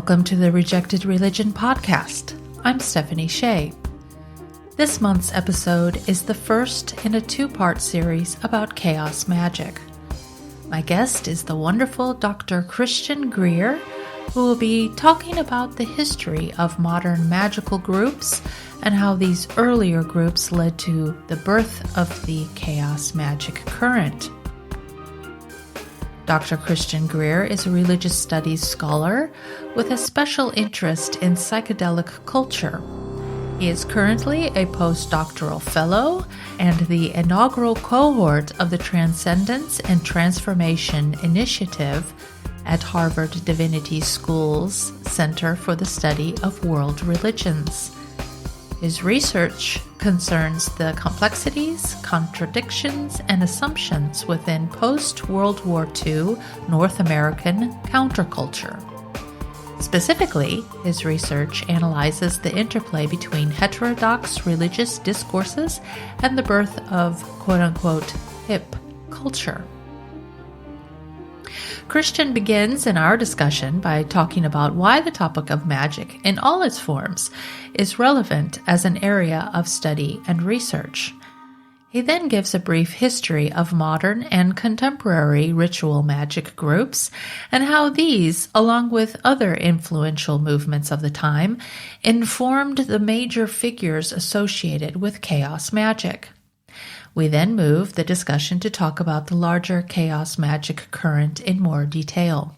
Welcome to the Rejected Religion podcast. I'm Stephanie Shea. This month's episode is the first in a two-part series about chaos magic. My guest is the wonderful Dr. Christian Greer, who will be talking about the history of modern magical groups and how these earlier groups led to the birth of the chaos magic current. Dr. Christian Greer is a religious studies scholar with a special interest in psychedelic culture. He is currently a postdoctoral fellow and the inaugural cohort of the Transcendence and Transformation Initiative at Harvard Divinity School's Center for the Study of World Religions. His research concerns the complexities, contradictions, and assumptions within post-World War II North American counterculture. Specifically, his research analyzes the interplay between heterodox religious discourses and the birth of quote-unquote hip culture. Christian begins in our discussion by talking about why the topic of magic in all its forms is relevant as an area of study and research. He then gives a brief history of modern and contemporary ritual magic groups and how these, along with other influential movements of the time, informed the major figures associated with chaos magic. We then move the discussion to talk about the larger chaos magic current in more detail.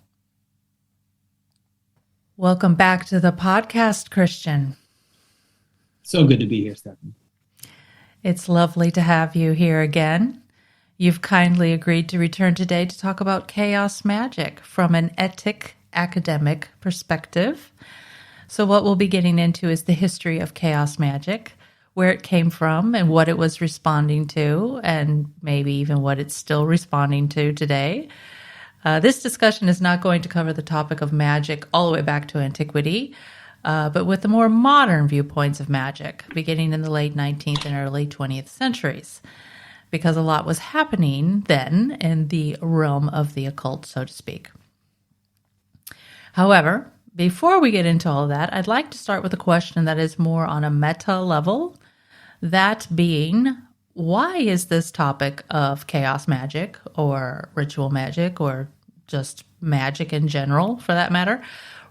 Welcome back to the podcast, Christian. So good to be here, Stephanie. It's lovely to have you here again. You've kindly agreed to return today to talk about chaos magic from an Etic academic perspective. So what we'll be getting into is the history of chaos magic, where it came from and what it was responding to, and maybe even what it's still responding to today. This discussion is not going to cover the topic of magic all the way back to antiquity, but with the more modern viewpoints of magic, beginning in the late 19th and early 20th centuries, because a lot was happening then in the realm of the occult, so to speak. However, before we get into all that, I'd like to start with a question that is more on a meta level. That being, why is this topic of chaos magic or ritual magic or just magic in general, for that matter,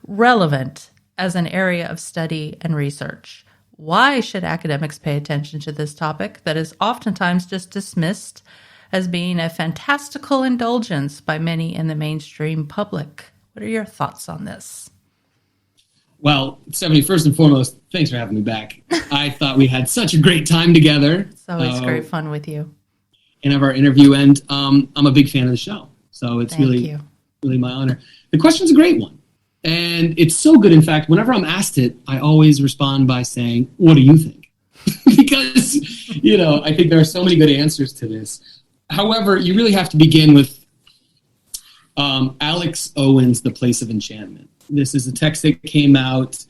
relevant as an area of study and research? Why should academics pay attention to this topic that is oftentimes just dismissed as being a fantastical indulgence by many in the mainstream public? What are your thoughts on this? Well, Stephanie, first and foremost, thanks for having me back. I thought we had such a great time together. It's always great fun with you. And of our interview, and I'm a big fan of the show. So it's really my honor. The question's a great one. And it's so good. In fact, whenever I'm asked it, I always respond by saying, what do you think? Because, I think there are so many good answers to this. However, you really have to begin with Alex Owen's The Place of Enchantment. This is a text that came out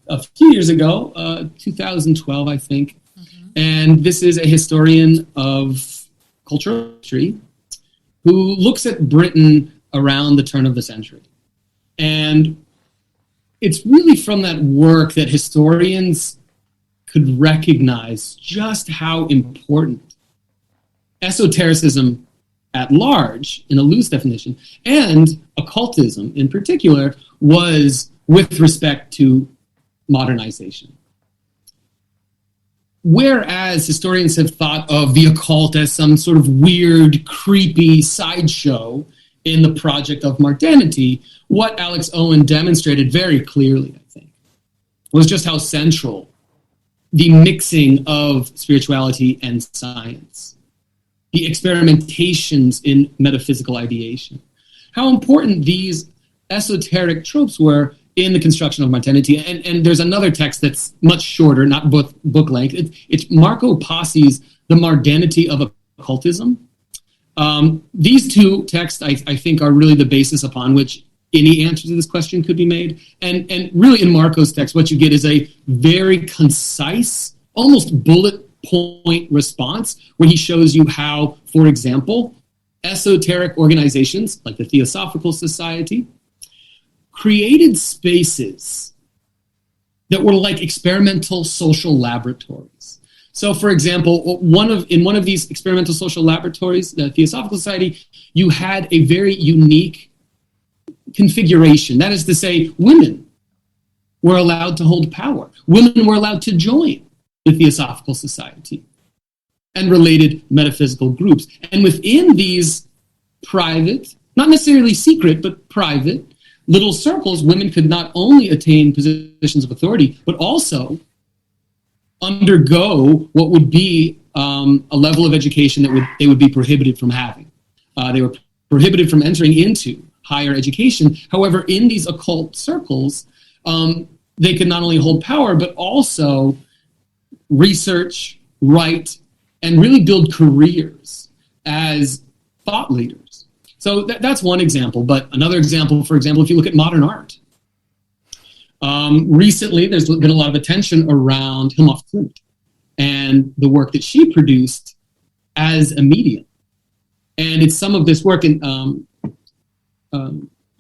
a few years ago, 2012, I think. Mm-hmm. And this is a historian of cultural history who looks at Britain around the turn of the century. And it's really from that work that historians could recognize just how important esotericism at large, in a loose definition, and occultism in particular, was with respect to modernization. Whereas historians have thought of the occult as some sort of weird, creepy sideshow in the project of modernity, what Alex Owen demonstrated very clearly, I think, was just how central the mixing of spirituality and science, the experimentations in metaphysical ideation, how important these esoteric tropes were in the construction of modernity. And there's another text that's much shorter, not book length. It's Marco Passi's The Modernity of Occultism. These two texts, I think, are really the basis upon which any answer to this question could be made. And really in Marco's text, what you get is a very concise, almost bullet point response, where he shows you how, for example, esoteric organizations like the Theosophical Society created spaces that were like experimental social laboratories. So, for example, in one of these experimental social laboratories, the Theosophical Society, you had a very unique configuration. That is to say, women were allowed to hold power. Women were allowed to join the Theosophical Society and related metaphysical groups. And within these private, not necessarily secret, but private little circles, women could not only attain positions of authority, but also undergo what would be a level of education that they would be prohibited from having. They were prohibited from entering into higher education. However, in these occult circles, they could not only hold power, but also research, write, and really build careers as thought leaders. So that's one example. But another example, for example, if you look at modern art, recently there's been a lot of attention around Hilma Klint and the work that she produced as a medium. And it's some of this work in, what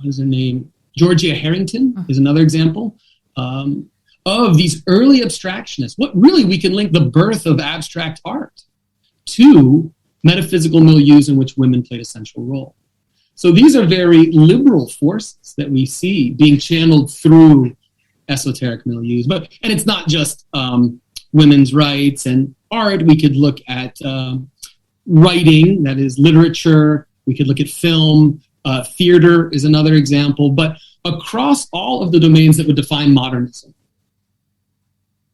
is her name? Georgia Harrington is another example of these early abstractionists. What really we can link the birth of abstract art to metaphysical milieus in which women played a central role. So these are very liberal forces that we see being channeled through esoteric milieus. And it's not just women's rights and art. We could look at writing, that is literature. We could look at film. Theater is another example. But across all of the domains that would define modernism,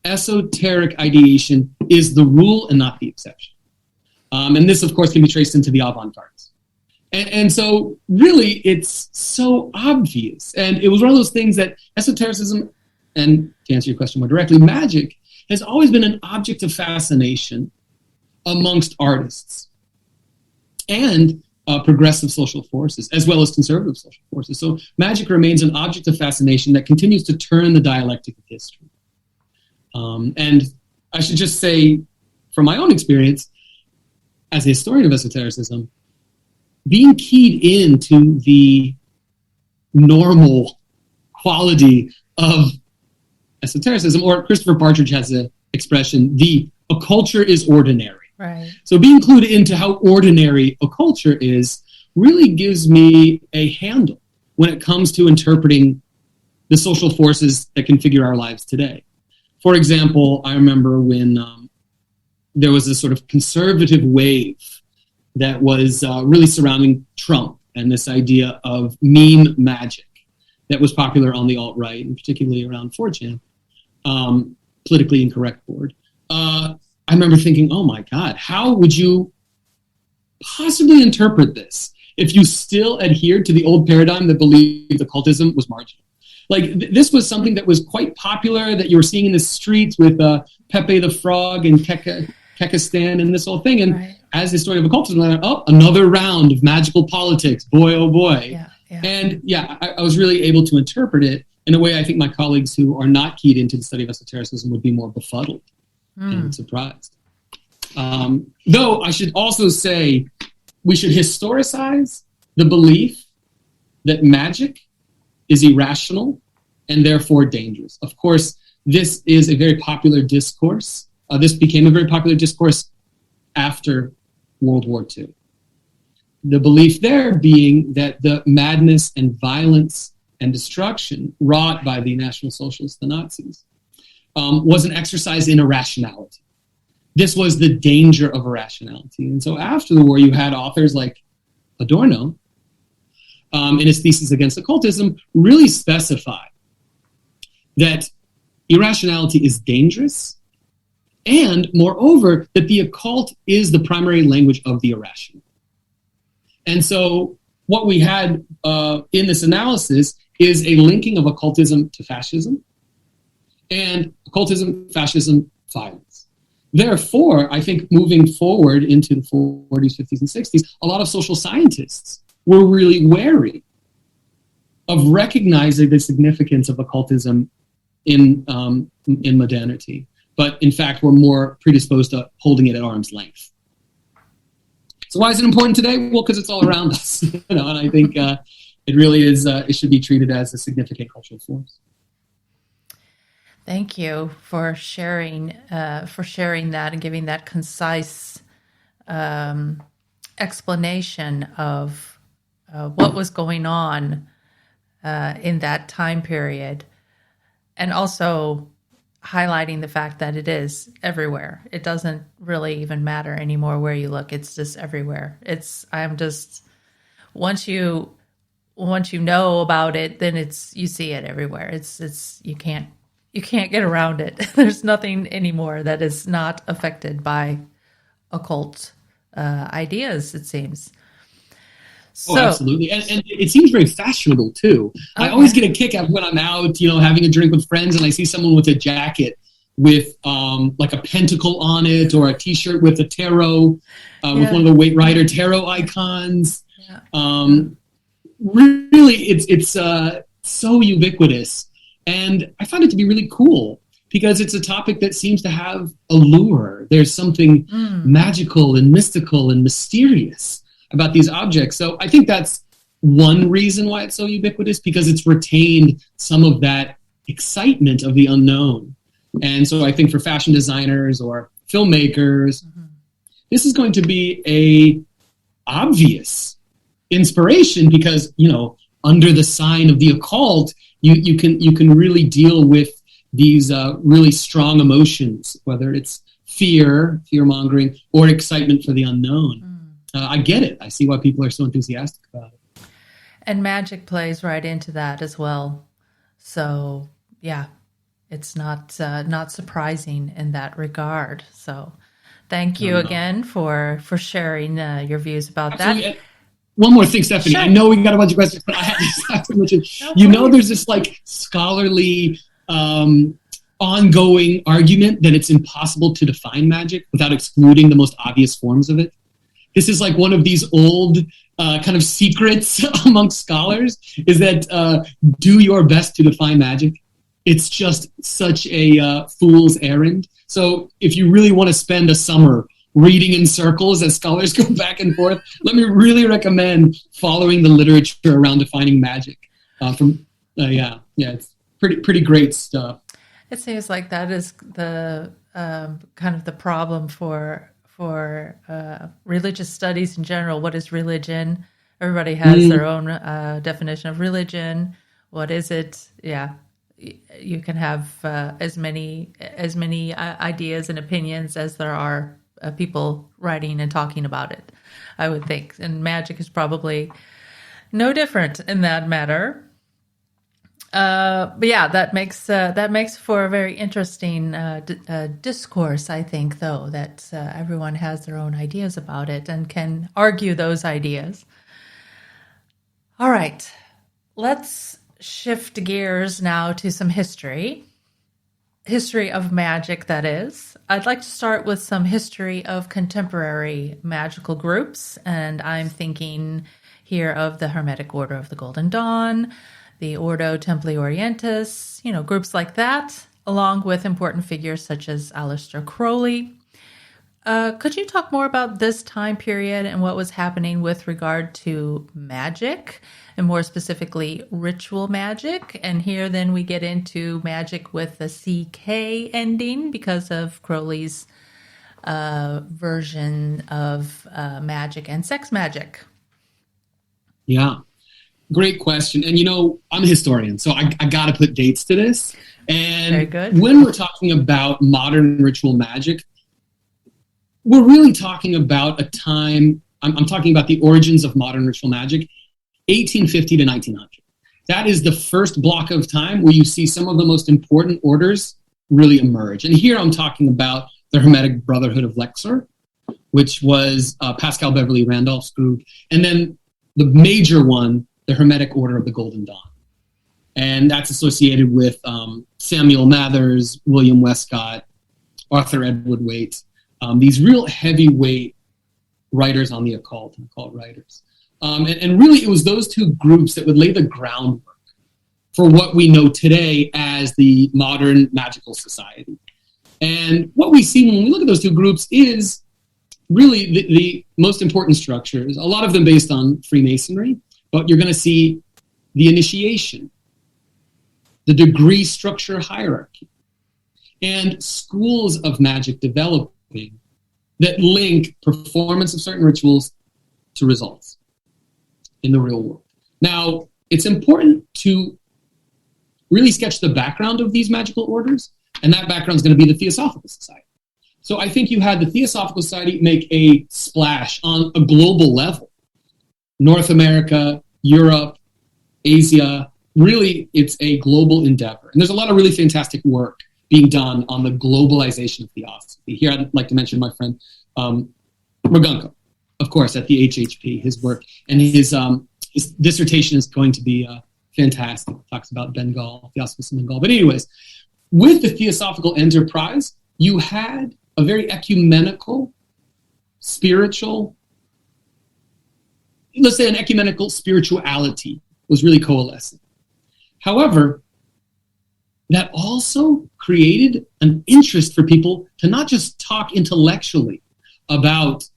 esoteric ideation is the rule and not the exception. And this, of course, can be traced into the avant-garde. And so really it's so obvious. And it was one of those things that esotericism, and to answer your question more directly, magic has always been an object of fascination amongst artists and progressive social forces, as well as conservative social forces. So magic remains an object of fascination that continues to turn the dialectic of history. And I should just say, from my own experience, as a historian of esotericism, being keyed into the normal quality of esotericism, or Christopher Partridge has an expression, a culture is ordinary. Right. So being clued into how ordinary a culture is really gives me a handle when it comes to interpreting the social forces that configure our lives today. For example, I remember when there was a sort of conservative wave that was really surrounding Trump and this idea of meme magic that was popular on the alt-right, and particularly around 4chan, politically incorrect board. I remember thinking, oh my God, how would you possibly interpret this if you still adhered to the old paradigm that believed occultism was marginal? Like, this was something that was quite popular, that you were seeing in the streets with Pepe the Frog and Kekistan and this whole thing. And right. As a historian of occultism, I thought, another round of magical politics. Boy, oh boy. Yeah. And I was really able to interpret it in a way I think my colleagues who are not keyed into the study of esotericism would be more befuddled and surprised. Though I should also say we should historicize the belief that magic is irrational and therefore dangerous. Of course, this is a very popular discourse. This became a very popular discourse after World War II. The belief there being that the madness and violence and destruction wrought by the National Socialists, the Nazis, was an exercise in irrationality. This was the danger of irrationality. And so after the war, you had authors like Adorno, in his thesis against occultism, really specify that irrationality is dangerous, and moreover, that the occult is the primary language of the irrational. And so what we had in this analysis is a linking of occultism to fascism, and occultism, fascism, violence. Therefore, I think moving forward into the 40s, 50s, and 60s, a lot of social scientists were really wary of recognizing the significance of occultism in modernity, but in fact, we're more predisposed to holding it at arm's length. So why is it important today? Well, because it's all around us, and I think It really is. It should be treated as a significant cultural force. Thank you for sharing that and giving that concise explanation of what was going on in that time period, and also highlighting the fact that it is everywhere. It doesn't really even matter anymore where you look. It's just everywhere. Once you know about it, then you see it everywhere. It's you can't get around it. There's nothing anymore that is not affected by occult ideas, it seems. Oh, absolutely. And it seems very fashionable, too. Okay. I always get a kick out when I'm out, having a drink with friends, and I see someone with a jacket with like a pentacle on it, or a T-shirt with a tarot, with one of the Waite Rider tarot icons. Yeah. Really, it's so ubiquitous. And I find it to be really cool because it's a topic that seems to have allure. There's something magical and mystical and mysterious about these objects. So I think that's one reason why it's so ubiquitous, because it's retained some of that excitement of the unknown. And so I think for fashion designers or filmmakers, this is going to be a obvious inspiration because, under the sign of the occult, you can really deal with these really strong emotions, whether it's fear-mongering, or excitement for the unknown. I get it. I see why people are so enthusiastic about it. And magic plays right into that as well. So, yeah, it's not surprising in that regard. So, thank you again for sharing your views about that. One more thing, Stephanie. Sure. I know we got a bunch of questions, but I have to mention, there's this like scholarly ongoing argument that it's impossible to define magic without excluding the most obvious forms of it. This is like one of these old kind of secrets amongst scholars, is that do your best to define magic. It's just such a fool's errand. So if you really want to spend a summer reading in circles as scholars go back and forth, let me really recommend following the literature around defining magic. It's pretty great stuff. It seems like that is the kind of the problem for religious studies in general. What is religion? Everybody has their own definition of religion. What is it? Yeah, you can have as many ideas and opinions as there are people writing and talking about it, I would think. And magic is probably no different in that matter. But yeah, that makes for a very interesting discourse, I think, though, that everyone has their own ideas about it and can argue those ideas. All right, let's shift gears now to some history of magic, that is. I'd like to start with some history of contemporary magical groups, and I'm thinking here of the Hermetic Order of the Golden Dawn, the Ordo Templi Orientis, groups like that, along with important figures such as Aleister Crowley. Could you talk more about this time period and what was happening with regard to magic, and more specifically ritual magic? And here then we get into magic with the CK ending because of Crowley's version of magic and sex magic. Yeah. Great question. And, I'm a historian, so I got to put dates to this. And very good. When we're talking about modern ritual magic, we're really talking about a time, I'm talking about the origins of modern ritual magic, 1850 to 1900. That is the first block of time where you see some of the most important orders really emerge. And here I'm talking about the Hermetic Brotherhood of Lexor, which was Pascal Beverly Randolph's group. And then the major one, the Hermetic Order of the Golden Dawn. And that's associated with Samuel Mathers, William Westcott, Arthur Edward Waite, these real heavyweight writers on the occult writers. And really, it was those two groups that would lay the groundwork for what we know today as the modern magical society. And what we see when we look at those two groups is really the most important structures, a lot of them based on Freemasonry, but you're going to see the initiation, the degree structure hierarchy, and schools of magic developing that link performance of certain rituals to results in the real world. Now, it's important to really sketch the background of these magical orders, and that background is going to be the Theosophical Society. So I think you had the Theosophical Society make a splash on a global level. North America, Europe, Asia, really it's a global endeavor. And there's a lot of really fantastic work being done on the globalization of theosophy. Here I'd like to mention my friend Ragunko, of course, at the HHP, his work. And his dissertation is going to be fantastic. It talks about Bengal, Theosophists in Bengal. But anyways, with the Theosophical enterprise, you had a very ecumenical, spiritual, let's say an ecumenical spirituality was really coalescing. However, that also created an interest for people to not just talk intellectually about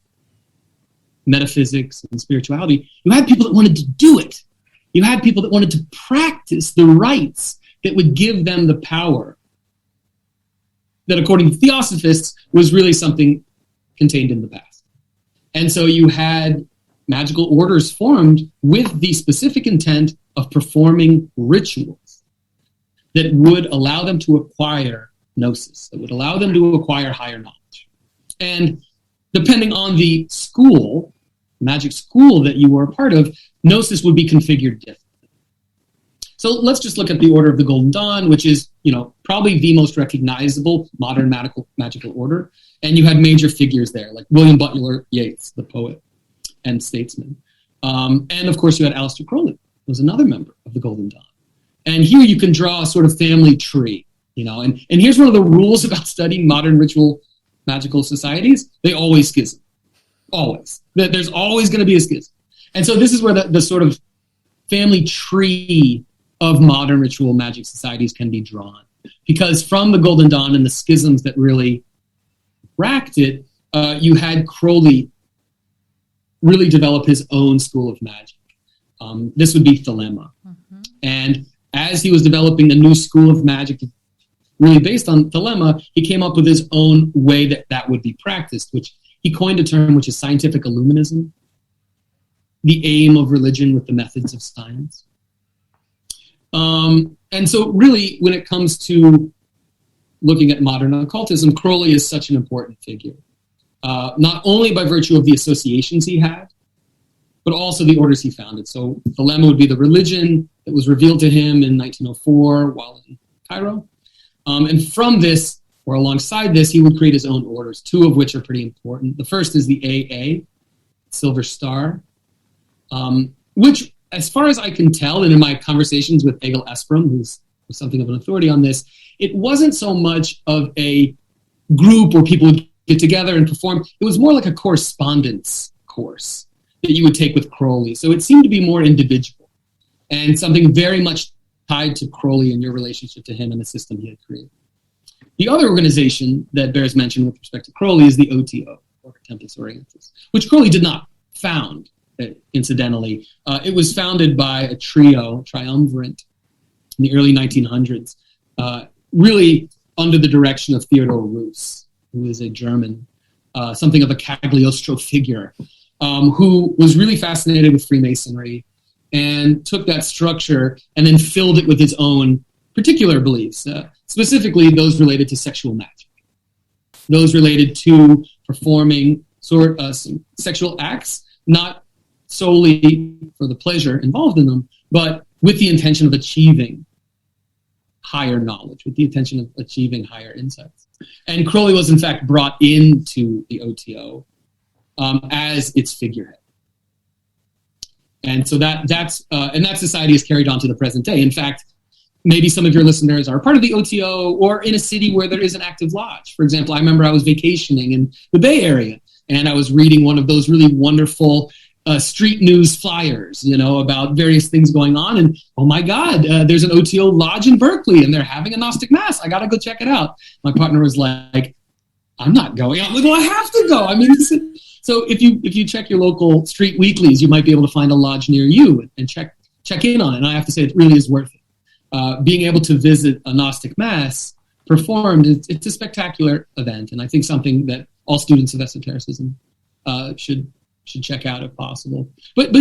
metaphysics and spirituality. You had people that wanted to do it. You had people that wanted to practice the rites that would give them the power that, according to Theosophists, was really something contained in the past. And so you had magical orders formed with the specific intent of performing rituals that would allow them to acquire gnosis, that would allow them to acquire higher knowledge. And depending on the school, magic school that you were a part of, gnosis would be configured differently. So let's just look at the Order of the Golden Dawn, which is, probably the most recognizable modern magical order. And you had major figures there, like William Butler Yeats, the poet and statesman. And of course, you had Aleister Crowley, who was another member of the Golden Dawn. And here you can draw a sort of family tree, and here's one of the rules about studying modern ritual magical societies. They always schism. Always. There's always going to be a schism. And so this is where the sort of family tree of modern ritual magic societies can be drawn. Because from the Golden Dawn and the schisms that really racked it, you had Crowley really develop his own school of magic. This would be Thelema. Mm-hmm. And as he was developing a new school of magic really based on Thelema, he came up with his own way that would be practiced, which he coined a term which is scientific illuminism, the aim of religion with the methods of science. And so really, when it comes to looking at modern occultism, Crowley is such an important figure, not only by virtue of the associations he had, but also the orders he founded. So Thelema would be the religion that was revealed to him in 1904 while in Cairo. And from this, or alongside this, he would create his own orders, two of which are pretty important. The first is the AA, Silver Star, which, as far as I can tell, and in my conversations with Egil Esperum, who's something of an authority on this, it wasn't so much of a group where people would get together and perform. It was more like a correspondence course that you would take with Crowley. So it seemed to be more individual and something very much tied to Crowley and your relationship to him and the system he had created. The other organization that bears mention with respect to Crowley is the OTO, Order Templis Orientis, which Crowley did not found, incidentally. It was founded by a triumvirate in the early 1900s, really under the direction of Theodor Reuss, who is a German, something of a Cagliostro figure, who was really fascinated with Freemasonry and took that structure and then filled it with his own particular beliefs, specifically those related to sexual magic, those related to performing sexual acts, not solely for the pleasure involved in them, but with the intention of achieving higher knowledge, with the intention of achieving higher insights. And Crowley was, in fact, brought into the OTO as its figurehead. And so that society is carried on to the present day. In fact, maybe some of your listeners are part of the OTO or in a city where there is an active lodge. For example, I remember I was vacationing in the Bay Area, and I was reading one of those really wonderful street news flyers, about various things going on. And, oh my God, there's an OTO lodge in Berkeley, and they're having a Gnostic Mass. I got to go check it out. My partner was like, I'm not going. I'm like, well, I have to go. I mean, so if you check your local street weeklies, you might be able to find a lodge near you and check check in on it. And I have to say, it really is worth it. Being able to visit a Gnostic Mass performed, it's a spectacular event, and I think something that all students of esotericism should check out if possible. But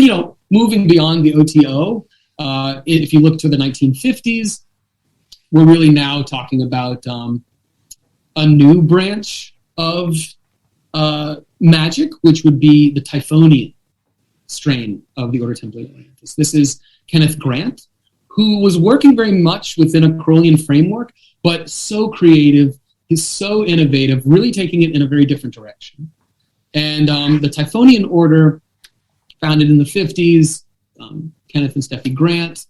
moving beyond the OTO, if you look to the 1950s, we're really now talking about a new branch of magic, which would be the Typhonian strain of the Order Templi Orientis. This is Kenneth Grant, who was working very much within a Crowleyan framework, but so creative, he's so innovative, really taking it in a very different direction. And the Typhonian order, founded in the 50s, Kenneth and Steffi Grant,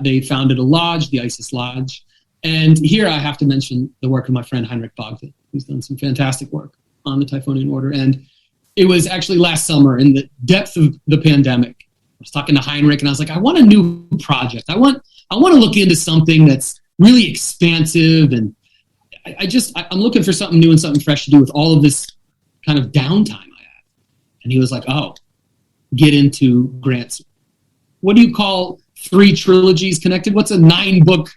they founded a lodge, the Isis Lodge. And here I have to mention the work of my friend Heinrich Bogdan, who's done some fantastic work on the Typhonian order. And it was actually last summer, in the depth of the pandemic, I was talking to Heinrich, and I was like, I want a new project. I want to look into something that's really expansive, and I'm looking for something new and something fresh to do with all of this kind of downtime I have. And he was like, oh, get into Grant's, what do you call 3 trilogies connected? What's a 9-book,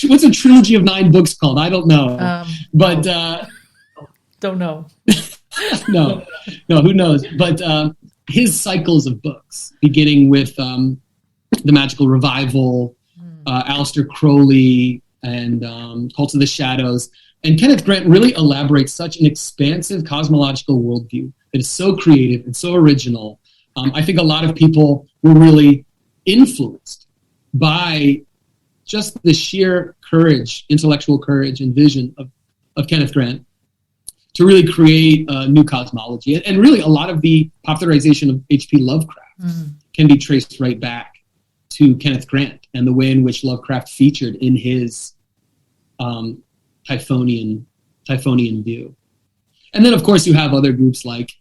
what's a trilogy of 9 books called? I don't know. Don't know. No, who knows? But his cycles of books, beginning with the Magical Revival, Aleister Crowley, and Cults of the Shadows. And Kenneth Grant really elaborates such an expansive cosmological worldview that is so creative and so original. I think a lot of people were really influenced by just the sheer courage, intellectual courage and vision of Kenneth Grant to really create a new cosmology. And really a lot of the popularization of H.P. Lovecraft can be traced right back to Kenneth Grant and the way in which Lovecraft featured in his Typhonian view. And then, of course, you have other groups like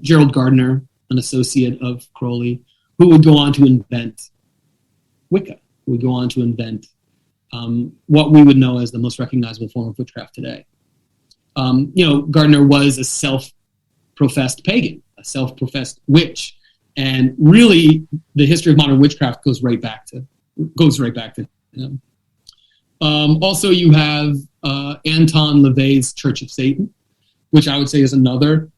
Gerald Gardner, an associate of Crowley, who would go on to invent Wicca, who would go on to invent what we would know as the most recognizable form of witchcraft today. Gardner was a self-professed pagan, a self-professed witch, and really the history of modern witchcraft goes right back to him. Also, you have Anton LaVey's Church of Satan, which I would say is another,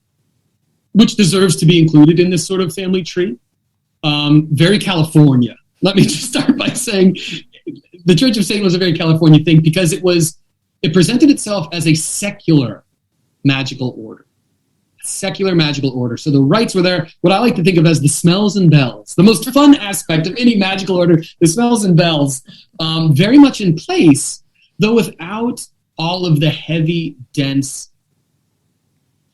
which deserves to be included in this sort of family tree. Very California. Let me just start by saying the Church of Satan was a very California thing because it presented itself as a secular magical order. Secular magical order. So the rites were there, what I like to think of as the smells and bells. The most fun aspect of any magical order, the smells and bells, very much in place, though without all of the heavy, dense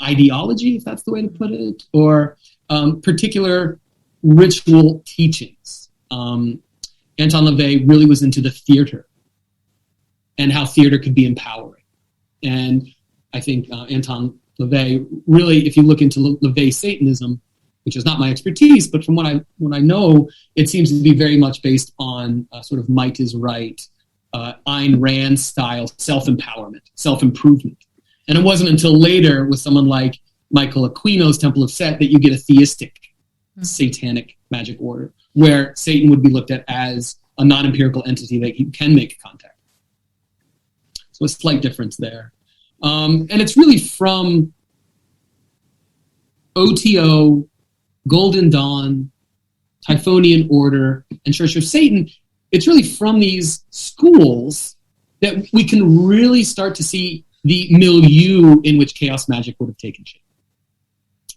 ideology, if that's the way to put it, or particular ritual teachings. Anton LaVey really was into the theater and how theater could be empowering. And I think Anton LaVey really, if you look into LaVey Satanism, which is not my expertise, but from what I know, it seems to be very much based on sort of might is right, Ayn Rand style self-empowerment, self-improvement. And it wasn't until later with someone like Michael Aquino's Temple of Set that you get a theistic, satanic magic order, where Satan would be looked at as a non-empirical entity that you can make contact. So a slight difference there. And it's really from OTO, Golden Dawn, Typhonian Order, and Church of Satan. It's really from these schools that we can really start to see the milieu in which chaos magic would have taken shape.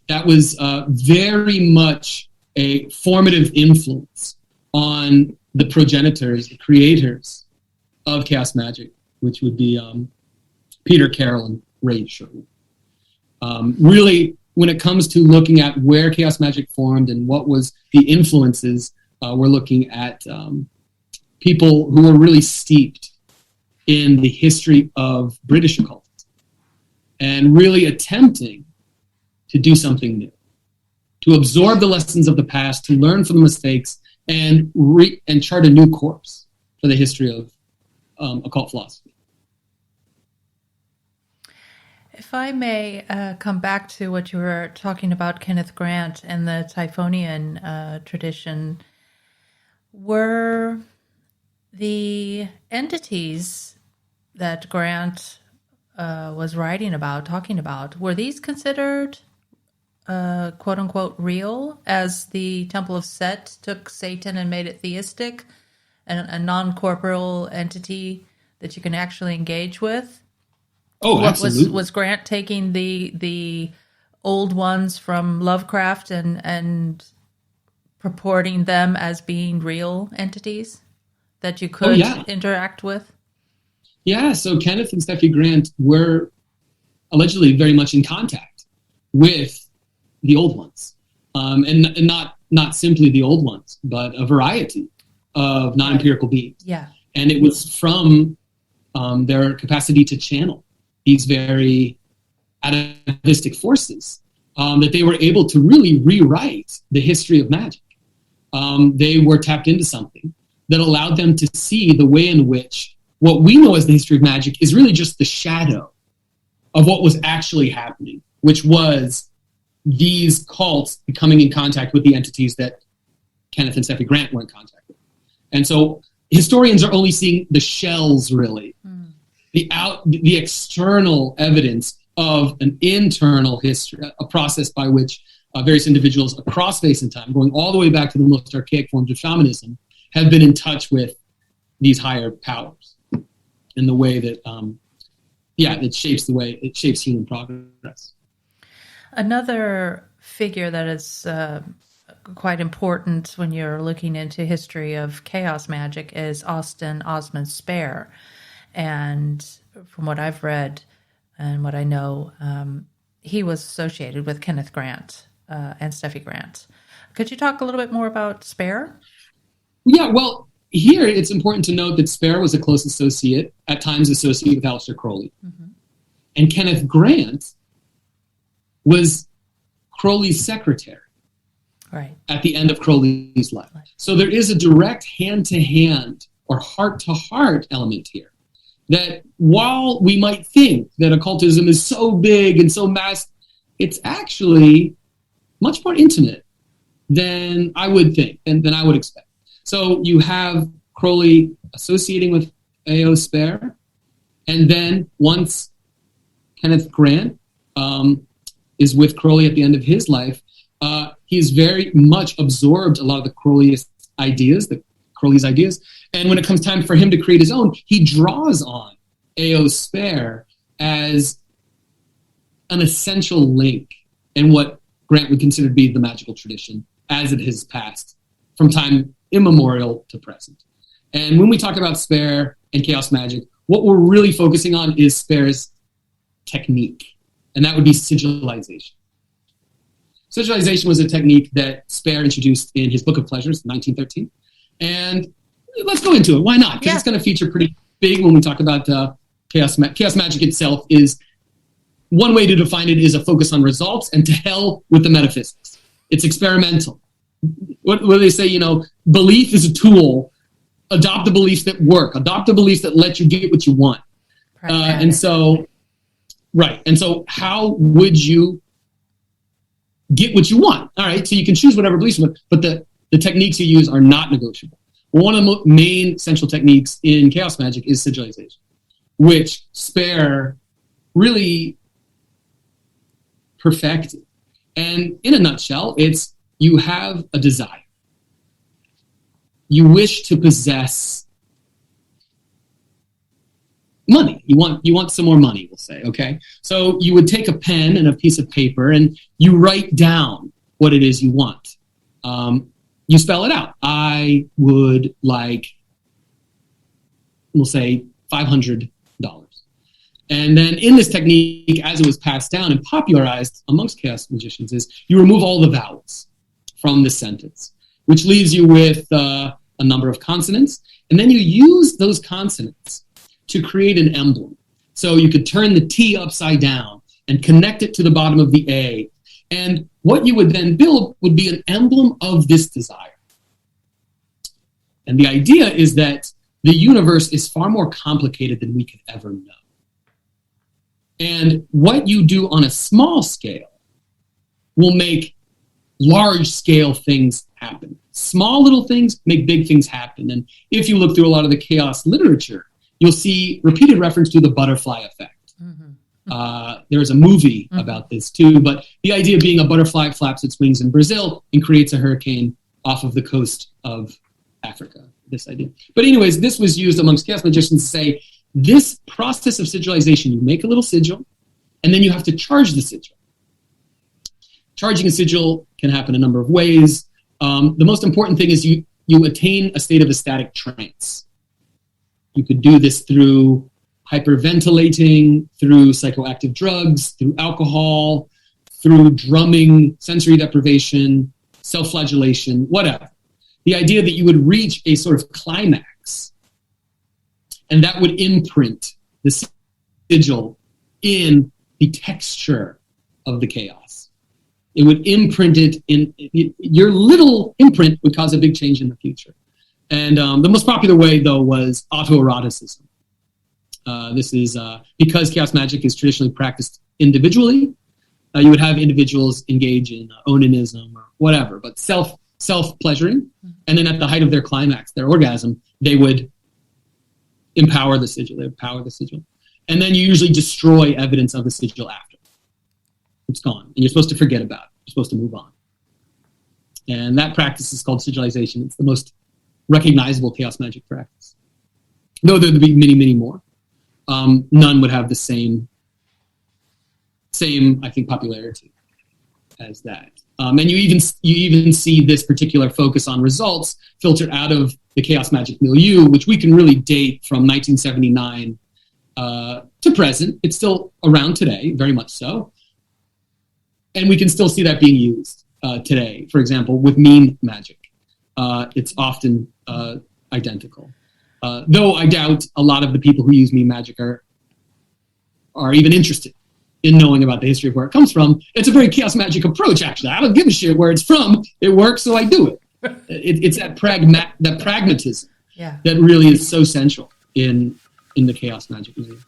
That was very much a formative influence on the progenitors, the creators of chaos magic, which would be Peter Carroll and Ray Sherwood. Really, when it comes to looking at where chaos magic formed and what was the influences, we're looking at people who were really steeped in the history of British occultism and really attempting to do something new, to absorb the lessons of the past, to learn from the mistakes, and chart a new course for the history of occult philosophy. If I may come back to what you were talking about, Kenneth Grant and the Typhonian tradition, Were the entities that Grant was writing about, talking about, were these considered quote unquote real, as the Temple of Set took Satan and made it theistic, and a non-corporeal entity that you can actually engage with? Oh, absolutely. Was Grant taking the old ones from Lovecraft and purporting them as being real entities that you could interact with? Yeah, so Kenneth and Steffi Grant were allegedly very much in contact with the old ones, and not simply the old ones, but a variety of non-empirical beings. Yeah, and it was from their capacity to channel these very atavistic forces that they were able to really rewrite the history of magic. They were tapped into something that allowed them to see the way in which what we know as the history of magic is really just the shadow of what was actually happening, which was these cults becoming in contact with the entities that Kenneth and Steffi Grant were in contact with. And so historians are only seeing the shells, really, the external evidence of an internal history, a process by which various individuals across space and time, going all the way back to the most archaic forms of shamanism, have been in touch with these higher powers in the way that, it shapes human progress. Another figure that is quite important when you're looking into history of chaos magic is Osman Spare. And from what I've read and what I know, he was associated with Kenneth Grant and Steffi Grant. Could you talk a little bit more about Spare? Yeah, well, here it's important to note that Spare was a close associate, at times associated with Aleister Crowley. Mm-hmm. And Kenneth Grant was Crowley's secretary at the end of Crowley's life. Right. So there is a direct hand-to-hand or heart-to-heart element here, that while we might think that occultism is so big and so massive, it's actually much more intimate than I would think, and than I would expect. So you have Crowley associating with A.O. Spare, and then once Kenneth Grant is with Crowley at the end of his life, he's very much absorbed a lot of the Crowley's ideas, and when it comes time for him to create his own, he draws on A.O. Spare as an essential link in what Grant would consider to be the magical tradition as it has passed from time immemorial to present. And when we talk about Spare and chaos magic, what we're really focusing on is Spare's technique, and that would be sigillization. Sigillization was a technique that Spare introduced in his Book of Pleasures, 1913. And let's go into it. Why not? Because it's going to feature pretty big when we talk about chaos magic itself. Is one way to define it is a focus on results, and to hell with the metaphysics. It's experimental. What do they say? Belief is a tool. Adopt the beliefs that work. Adopt the beliefs that let you get what you want. And so how would you get what you want? All right, so you can choose whatever beliefs you want, but the techniques you use are not negotiable. Well, one of the main central techniques in chaos magic is sigillization, which Spare really perfected. And in a nutshell, it's you have a desire. You wish to possess money. You want some more money, we'll say, okay? So you would take a pen and a piece of paper and you write down what it is you want. You spell it out. I would like, we'll say, $500. And then in this technique, as it was passed down and popularized amongst chaos magicians, is you remove all the vowels from the sentence, which leaves you with a number of consonants. And then you use those consonants to create an emblem. So you could turn the T upside down and connect it to the bottom of the A. And what you would then build would be an emblem of this desire. And the idea is that the universe is far more complicated than we could ever know. And what you do on a small scale will make large scale things happen. small little things make big things happen. And if you look through a lot of the chaos literature, you'll see repeated reference to the butterfly effect. There's a movie about this too, but the idea being a butterfly flaps its wings in Brazil and creates a hurricane off of the coast of Africa, this idea. But anyways, this was used amongst chaos magicians to say, this process of sigilization, you make a little sigil, and then you have to charge the sigil. Charging a sigil can happen a number of ways. The most important thing is you attain a state of ecstatic trance. You could do this through hyperventilating, through psychoactive drugs, through alcohol, through drumming, sensory deprivation, self-flagellation, whatever. The idea that you would reach a sort of climax, and that would imprint the sigil in the texture of the chaos. It would imprint it in your little imprint would cause a big change in the future. And the most popular way, though, was autoeroticism. This is because chaos magic is traditionally practiced individually. You would have individuals engage in onanism or whatever, but self-pleasuring. And then at the height of their climax, their orgasm, they would empower the sigil. They would power the sigil. And then you usually destroy evidence of the sigil after. It's gone. And you're supposed to forget about it. You're supposed to move on. And that practice is called sigilization. It's the most recognizable chaos magic practice. Though there would be many, many more. None would have the same, I think, popularity as that. And you even see this particular focus on results filtered out of the chaos magic milieu, which we can really date from 1979 to present. It's still around today, very much so. And we can still see that being used today. For example, with meme magic, it's often identical. Though I doubt a lot of the people who use meme magic are even interested in knowing about the history of where it comes from. It's a very chaos magic approach, actually. I don't give a shit where it's from. It works, so I do it. It's that pragmatism that really is so central in the chaos magic movie.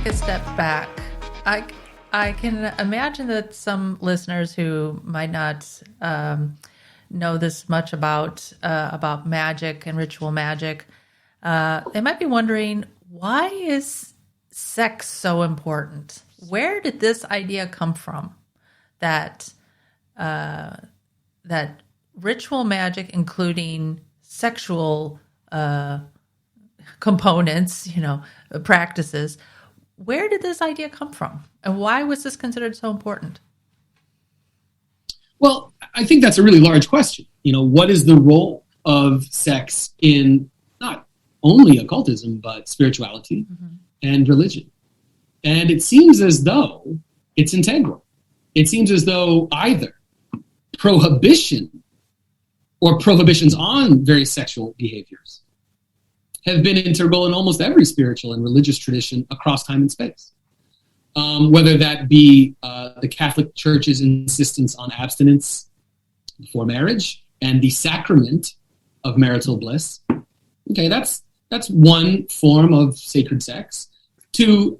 A step back, I can imagine that some listeners who might not know this much about magic and ritual magic, they might be wondering, why is sex so important? Where did this idea come from? That ritual magic, including sexual components, practices. Where did this idea come from? And why was this considered so important? Well, I think that's a really large question. What is the role of sex in not only occultism, but spirituality and religion? And it seems as though it's integral. It seems as though either prohibition or prohibitions on various sexual behaviors have been integral in almost every spiritual and religious tradition across time and space. Whether that be the Catholic Church's insistence on abstinence before marriage and the sacrament of marital bliss. Okay, that's one form of sacred sex. To,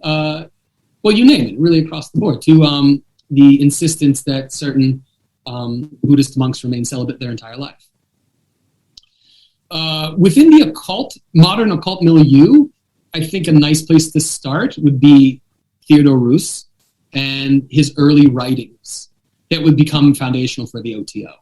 you name it, really across the board. To the insistence that certain Buddhist monks remain celibate their entire life. Within the modern occult milieu, I think a nice place to start would be Theodore Roos and his early writings. that would become foundational for the OTO.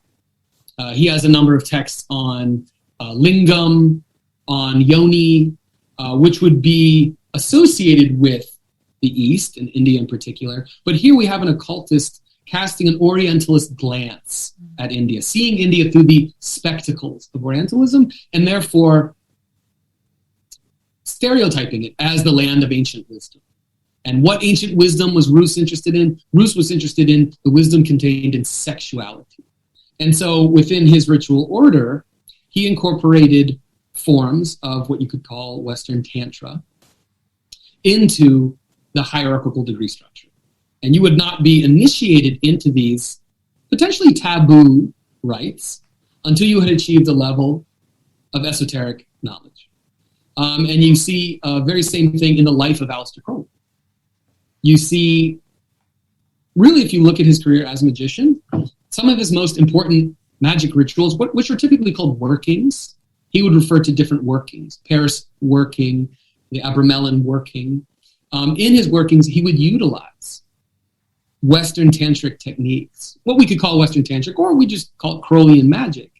He has a number of texts on lingam, on yoni, which would be associated with the East and India in particular. But here we have an occultist casting an Orientalist glance at India, seeing India through the spectacles of Orientalism, and therefore stereotyping it as the land of ancient wisdom. And what ancient wisdom was Rus interested in? Rus was interested in the wisdom contained in sexuality. And so within his ritual order, he incorporated forms of what you could call Western Tantra into the hierarchical degree structure. And you would not be initiated into these potentially taboo rites until you had achieved a level of esoteric knowledge. And you see a very same thing in the life of Aleister Crowley. You see, really, if you look at his career as a magician, some of his most important magic rituals, which are typically called workings, he would refer to different workings, Paris working, the Abramelin working. In his workings, he would utilize Western tantric techniques, what we could call Western tantric, or we just call it Crowleyan magic,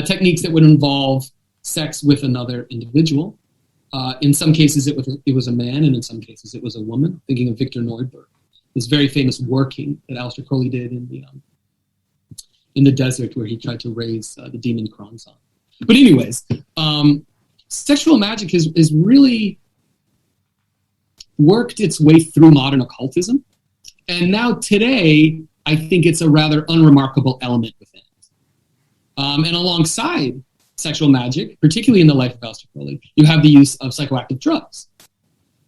techniques that would involve sex with another individual. In some cases, it was a man, and in some cases, it was a woman. Thinking of Victor Neudberg, this very famous working that Aleister Crowley did in the desert, where he tried to raise the demon Kronzon. But anyways, sexual magic has really worked its way through modern occultism. And now today, I think it's a rather unremarkable element within it. And alongside sexual magic, particularly in the life of Aleister Crowley, you have the use of psychoactive drugs.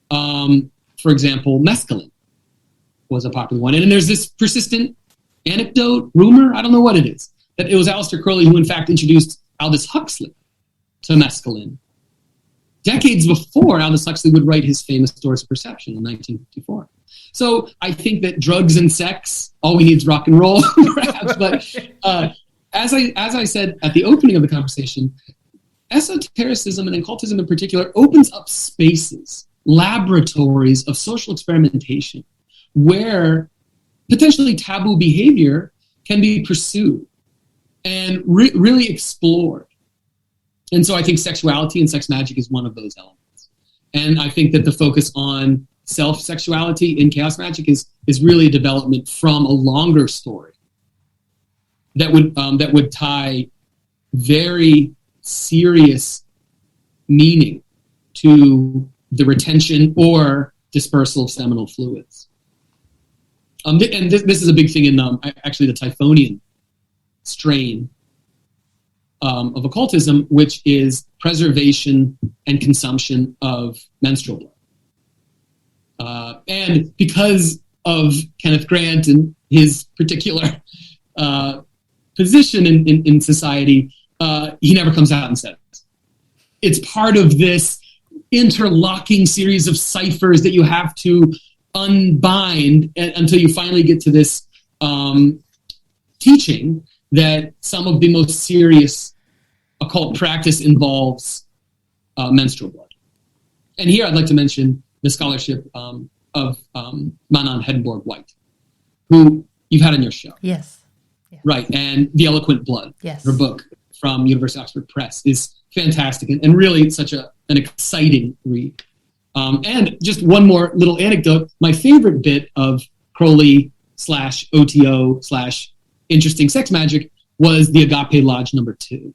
For example, mescaline was a popular one. And there's this persistent anecdote, rumor, I don't know what it is, that it was Aleister Crowley who in fact introduced Aldous Huxley to mescaline decades before Aldous Huxley would write his famous Doors of Perception in 1954. So I think that drugs and sex, all we need is rock and roll, perhaps. But as I said at the opening of the conversation, esotericism and occultism in particular opens up spaces, laboratories of social experimentation, where potentially taboo behavior can be pursued and really explored. And so I think sexuality and sex magic is one of those elements. And I think that the focus on self-sexuality in chaos magic is really a development from a longer story that would tie very serious meaning to the retention or dispersal of seminal fluids. And this is a big thing in actually the Typhonian strain of occultism, which is preservation and consumption of menstrual blood. And because of Kenneth Grant and his particular position in society, he never comes out and says it. It's part of this interlocking series of ciphers that you have to unbind until you finally get to this teaching that some of the most serious occult practice involves menstrual blood. And here I'd like to mention the scholarship of Manon Hedenborg White, who you've had on your show. Yes. Right, and The Eloquent Blood, yes. Her book from University of Oxford Press, is fantastic and really such an exciting read. And just one more little anecdote, my favorite bit of Crowley /OTO / interesting sex magic was the Agape Lodge #2.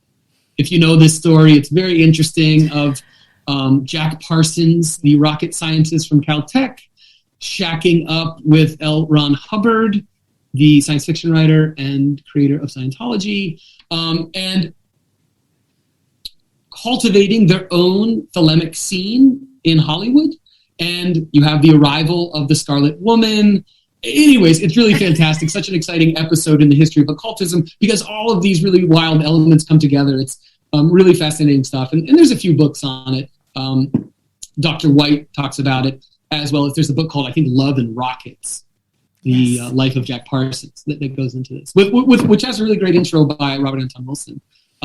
If you know this story, it's very interesting, of Jack Parsons, the rocket scientist from Caltech, shacking up with L. Ron Hubbard, the science fiction writer and creator of Scientology, and cultivating their own thelemic scene in Hollywood. And you have the arrival of the Scarlet Woman. Anyways, it's really fantastic. Such an exciting episode in the history of occultism, because all of these really wild elements come together. It's really fascinating stuff. And there's a few books on it. Dr. White talks about it, as well as there's a book called, I think, Love and Rockets, the life of Jack Parsons, that goes into this, which has a really great intro by Robert Anton Wilson,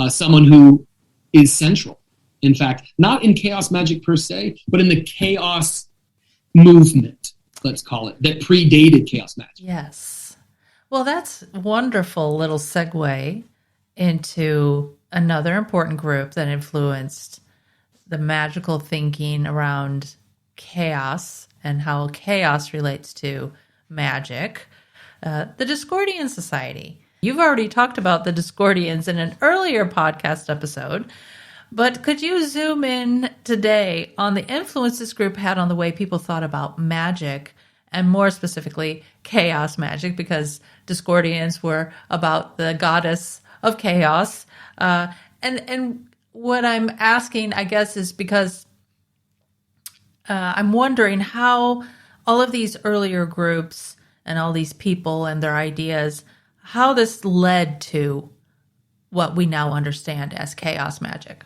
someone who is central, in fact, not in chaos magic per se, but in the chaos movement, let's call it, that predated chaos magic. Yes. Well, that's a wonderful little segue into another important group that influenced the magical thinking around chaos and how chaos relates to magic, the Discordian Society. You've already talked about the Discordians in an earlier podcast episode, but could you zoom in today on the influence this group had on the way people thought about magic, and more specifically, chaos magic, because Discordians were about the goddess of chaos. And what I'm asking, I guess, is because I'm wondering how all of these earlier groups and all these people and their ideas, how this led to what we now understand as chaos magic.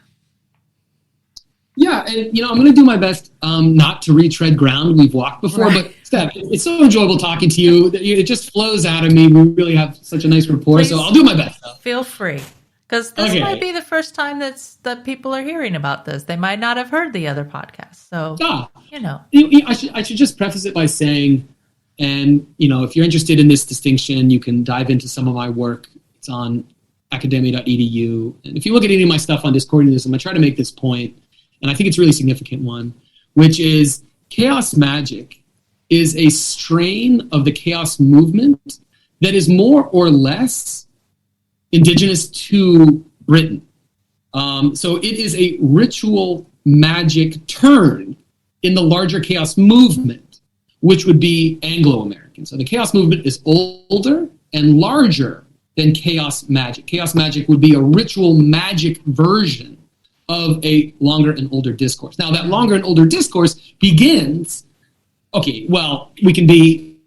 Yeah, and I'm going to do my best not to retread ground we've walked before, Right. but Steph, it's so enjoyable talking to you. It just flows out of me. We really have such a nice rapport, Please so I'll do my best. Feel free, because this Okay. might be the first time that people are hearing about this. They might not have heard the other podcasts, so I should just preface it by saying, and if you're interested in this distinction, you can dive into some of my work. It's on academia.edu, and if you look at any of my stuff on Discordianism, I try to make this point. And I think it's a really significant one, which is chaos magic is a strain of the chaos movement that is more or less indigenous to Britain. So it is a ritual magic turn in the larger chaos movement, which would be Anglo-American. So the chaos movement is older and larger than chaos magic. Chaos magic would be a ritual magic version of a longer and older discourse. Now, that longer and older discourse begins, we can be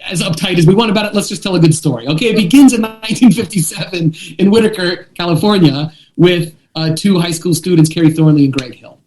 as uptight as we want about it. Let's just tell a good story. Okay, it begins in 1957 in Whitaker, California, with two high school students, Carrie Thornley and Greg Hill,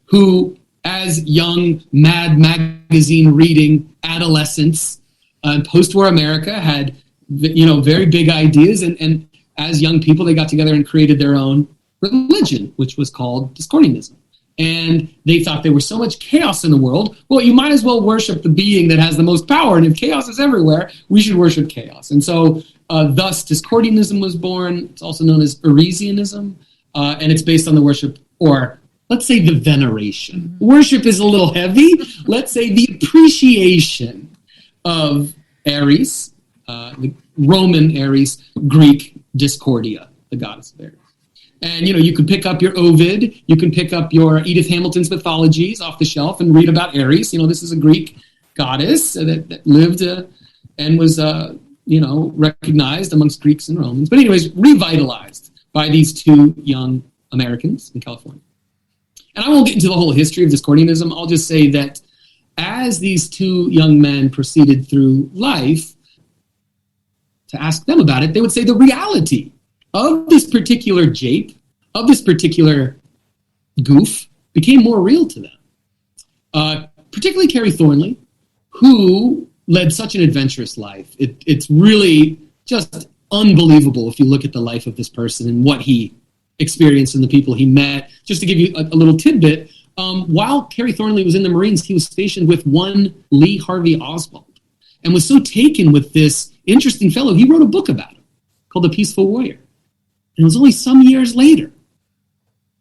who, as young Mad magazine reading adolescents in post-war America, had very big ideas, and as young people, they got together and created their own religion, which was called Discordianism. And they thought there was so much chaos in the world, well, you might as well worship the being that has the most power, and if chaos is everywhere, we should worship chaos. And so thus Discordianism was born. It's also known as Aresianism, and it's based on the worship, or let's say the veneration. Worship is a little heavy. Let's say the appreciation of Ares, the Roman Ares, Greek Discordia, the goddess of Ares. And, you can pick up your Ovid, you can pick up your Edith Hamilton's mythologies off the shelf and read about Ares. This is a Greek goddess that lived and was, recognized amongst Greeks and Romans. But anyways, revitalized by these two young Americans in California. And I won't get into the whole history of Discordianism. I'll just say that as these two young men proceeded through life, to ask them about it, they would say the reality of this particular jape, of this particular goof, became more real to them. Particularly Carrie Thornley, who led such an adventurous life. It's really just unbelievable if you look at the life of this person and what he experienced and the people he met. Just to give you a little tidbit, while Carrie Thornley was in the Marines, he was stationed with one Lee Harvey Oswald, and was so taken with this interesting fellow, he wrote a book about him called The Peaceful Warrior. And it was only some years later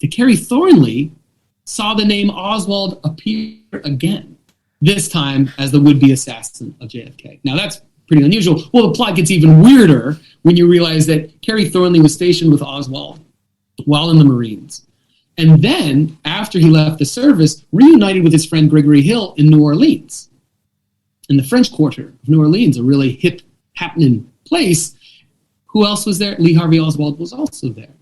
that Carrie Thornley saw the name Oswald appear again, this time as the would-be assassin of JFK. Now, that's pretty unusual. Well, the plot gets even weirder when you realize that Carrie Thornley was stationed with Oswald while in the Marines. And then, after he left the service, reunited with his friend Gregory Hill in New Orleans, in the French Quarter of New Orleans, a really hip, happening place. Who else was there? Lee Harvey Oswald was also there.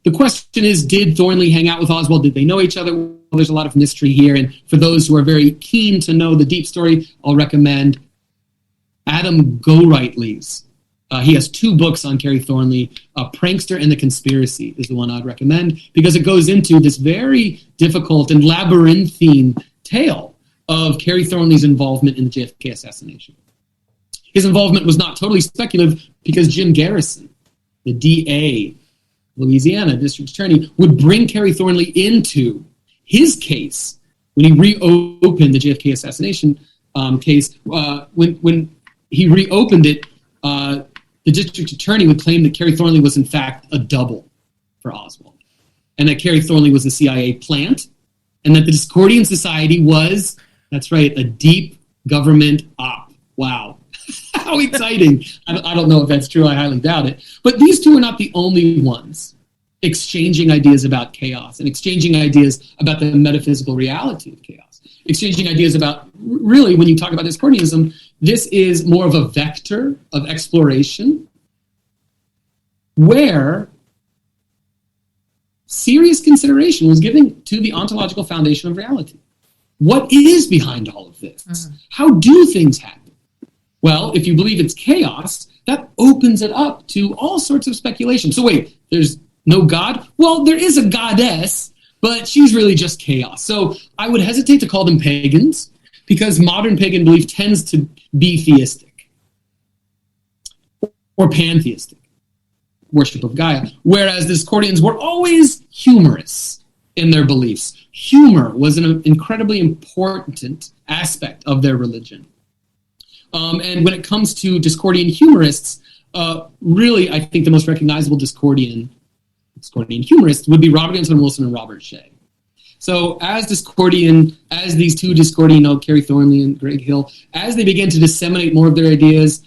The question is, did Thornley hang out with Oswald? Did they know each other? Well, there's a lot of mystery here. And for those who are very keen to know the deep story, I'll recommend Adam Gorightly's. He has two books on Carrie Thornley. Prankster and the Conspiracy is the one I'd recommend, because it goes into this very difficult and labyrinthine tale of Carrie Thornley's involvement in the JFK assassination. His involvement was not totally speculative, because Jim Garrison, the DA, Louisiana District Attorney, would bring Carrie Thornley into his case when he reopened the JFK assassination case. When he reopened it, the district attorney would claim that Carrie Thornley was in fact a double for Oswald, and that Carrie Thornley was a CIA plant, and that the Discordian Society was, that's right, a deep government op. Wow. How exciting. I don't know if that's true. I highly doubt it. But these two are not the only ones exchanging ideas about chaos and exchanging ideas about the metaphysical reality of chaos, exchanging ideas about, really, when you talk about Discordianism, this is more of a vector of exploration where serious consideration was given to the ontological foundation of reality. What is behind all of this? Mm-hmm. How do things happen? Well, if you believe it's chaos, that opens it up to all sorts of speculation. So wait, there's no God? Well, there is a goddess, but she's really just chaos. So I would hesitate to call them pagans, because modern pagan belief tends to be theistic or pantheistic, worship of Gaia, whereas the Discordians were always humorous in their beliefs. Humor was an incredibly important aspect of their religion. And when it comes to Discordian humorists, really, I think the most recognizable Discordian humorists would be Robert Anton Wilson and Robert Shea. So as these two Discordian, Carrie Thornley and Greg Hill, as they began to disseminate more of their ideas,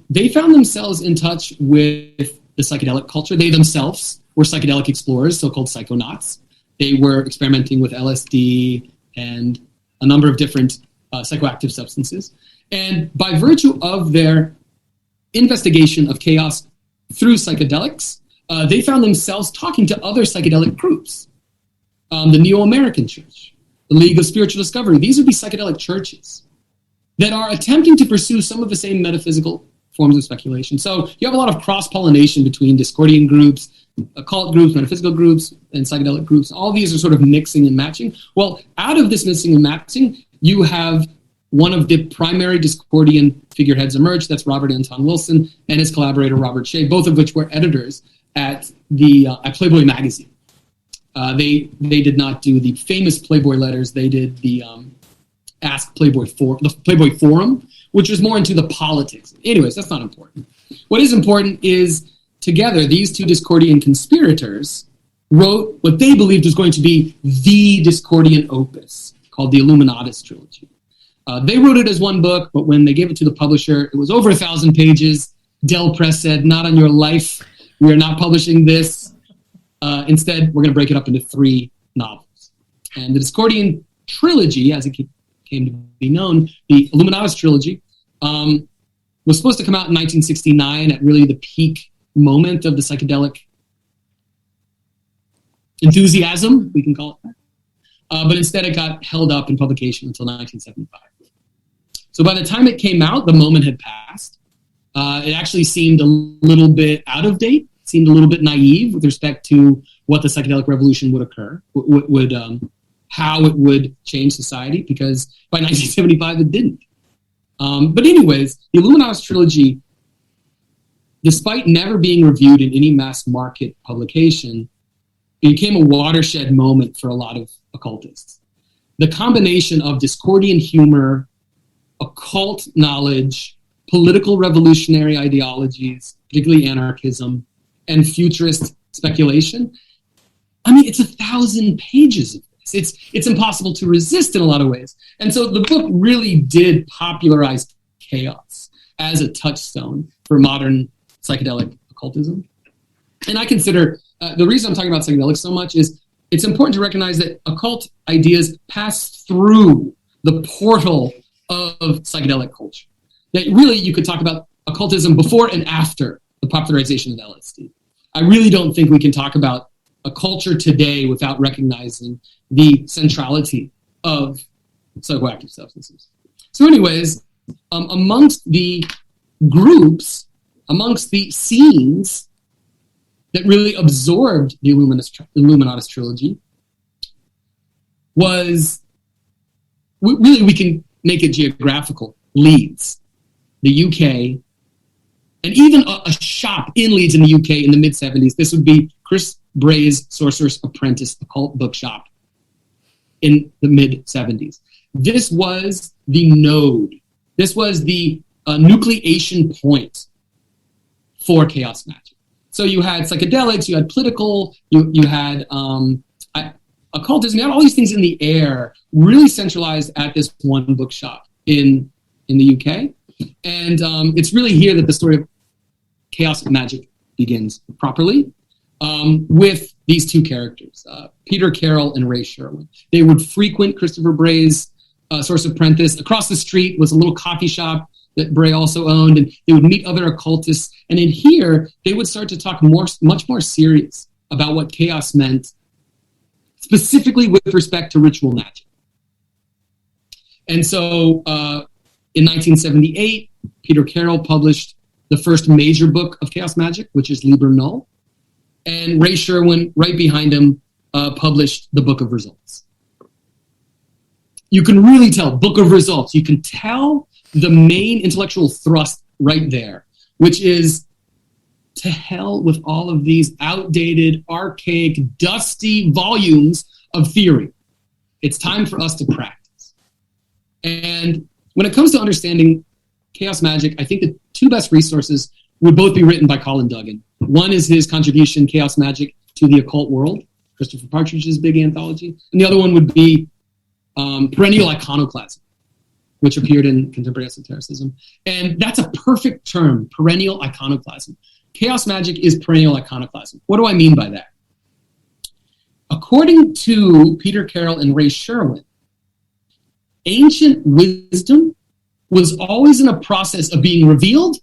they found themselves in touch with the psychedelic culture. They themselves were psychedelic explorers, so-called psychonauts. They were experimenting with LSD and a number of different psychoactive substances. And by virtue of their investigation of chaos through psychedelics, they found themselves talking to other psychedelic groups. The Neo-American Church, the League of Spiritual Discovery. These would be psychedelic churches that are attempting to pursue some of the same metaphysical forms of speculation. So you have a lot of cross-pollination between Discordian groups, occult groups, metaphysical groups, and psychedelic groups. All these are sort of mixing and matching. Well, out of this mixing and matching, you have one of the primary Discordian figureheads emerge. That's Robert Anton Wilson and his collaborator Robert Shea, both of which were editors at at Playboy magazine. They did not do the famous Playboy letters. They did the Ask Playboy the Playboy Forum, which was more into the politics. Anyways, that's not important. What is important is, together, these two Discordian conspirators wrote what they believed was going to be the Discordian opus, called the Illuminatus Trilogy. They wrote it as one book, but when they gave it to the publisher, it was over 1,000 pages. Dell Press said, "Not on your life. We are not publishing this. Instead, we're going to break it up into 3 novels." And the Discordian Trilogy, as it came to be known, the Illuminatus Trilogy, was supposed to come out in 1969 at really the peak moment of the psychedelic enthusiasm, we can call it that. But instead, it got held up in publication until 1975. So by the time it came out, the moment had passed. It actually seemed a little bit out of date, seemed a little bit naive with respect to what the psychedelic revolution would occur, how it would change society, because by 1975 it didn't. But anyways, the Illuminatus Trilogy, despite never being reviewed in any mass market publication, it became a watershed moment for a lot of occultists. The combination of Discordian humor, occult knowledge, political revolutionary ideologies, particularly anarchism, and futurist speculation. I mean, it's 1,000 pages of this. It's impossible to resist in a lot of ways. And so the book really did popularize chaos as a touchstone for modern psychedelic occultism. And I consider, the reason I'm talking about psychedelics so much is it's important to recognize that occult ideas pass through the portal of psychedelic culture. That really you could talk about occultism before and after the popularization of LSD. I really don't think we can talk about a culture today without recognizing the centrality of psychoactive substances. So anyways, amongst the groups, amongst the scenes that really absorbed the Illuminatus Trilogy was, we can make it geographical, Leeds, the UK, and even a shop in Leeds in the UK in the mid-70s. This would be Chris Bray's Sorcerer's Apprentice occult bookshop in the mid-70s. This was the node. This was the nucleation point for chaos magic. So you had psychedelics, you had political, you had occultism, you had all these things in the air, really centralized at this one bookshop in the UK. And it's really here that the story of chaos magic begins properly, with these two characters, Peter Carroll and Ray Sherwin. They would frequent Christopher Bray's Source Apprentice. Across the street was a little coffee shop that Bray also owned, and they would meet other occultists. And in here, they would start to talk much more serious about what chaos meant, specifically with respect to ritual magic. And so in 1978, Peter Carroll published the first major book of chaos magic, which is Liber Null. And Ray Sherwin, right behind him, published the Book of Results. You can really tell, Book of Results, you can tell the main intellectual thrust right there, which is to hell with all of these outdated, archaic, dusty volumes of theory. It's time for us to practice. And when it comes to understanding chaos magic, I think the two best resources would both be written by Colin Duggan. One is his contribution, Chaos Magic to the Occult World, Christopher Partridge's big anthology. And the other one would be Perennial Iconoclasm, which appeared in Contemporary Esotericism. And that's a perfect term, perennial iconoclasm. Chaos magic is perennial iconoclasm. What do I mean by that? According to Peter Carroll and Ray Sherwin, ancient wisdom was always in a process of being revealed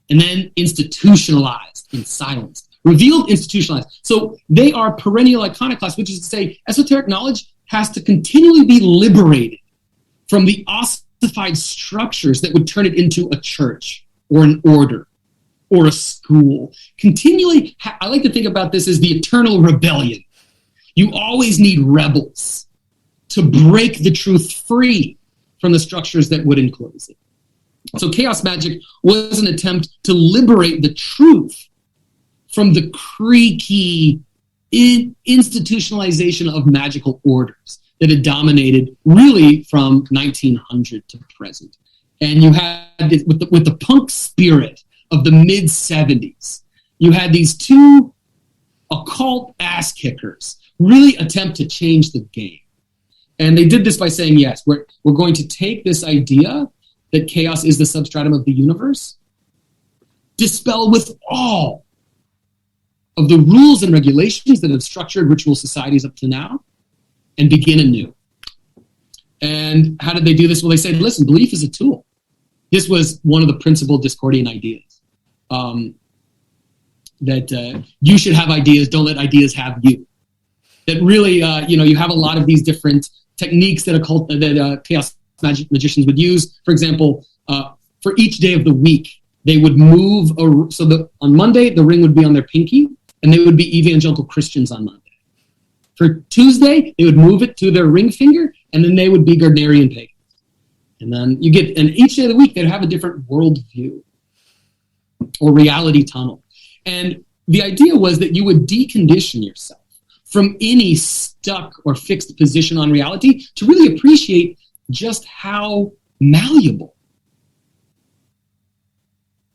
and then institutionalized and silenced. Revealed, institutionalized. So they are perennial iconoclasts, which is to say esoteric knowledge has to continually be liberated from the ossified structures that would turn it into a church or an order or a school. Continually, I like to think about this as the eternal rebellion. You always need rebels to break the truth free from the structures that would enclose it. So chaos magic was an attempt to liberate the truth from the creaky institutionalization of magical orders that had dominated really from 1900 to present. And you had this, with the punk spirit of the mid-70s, you had these two occult ass kickers really attempt to change the game. And they did this by saying, yes, we're going to take this idea that chaos is the substratum of the universe, dispel with all of the rules and regulations that have structured ritual societies up to now, and begin anew. And how did they do this? Well, they said, listen, belief is a tool. This was one of the principal Discordian ideas, that you should have ideas, don't let ideas have you. That really, you have a lot of these different techniques that chaos magicians would use. For example, for each day of the week, they would move, on Monday, the ring would be on their pinky, and they would be evangelical Christians on Monday. For Tuesday, they would move it to their ring finger, and then they would be Gardnerian pagans. And then and each day of the week, they'd have a different worldview or reality tunnel. And the idea was that you would decondition yourself from any stuck or fixed position on reality to really appreciate just how malleable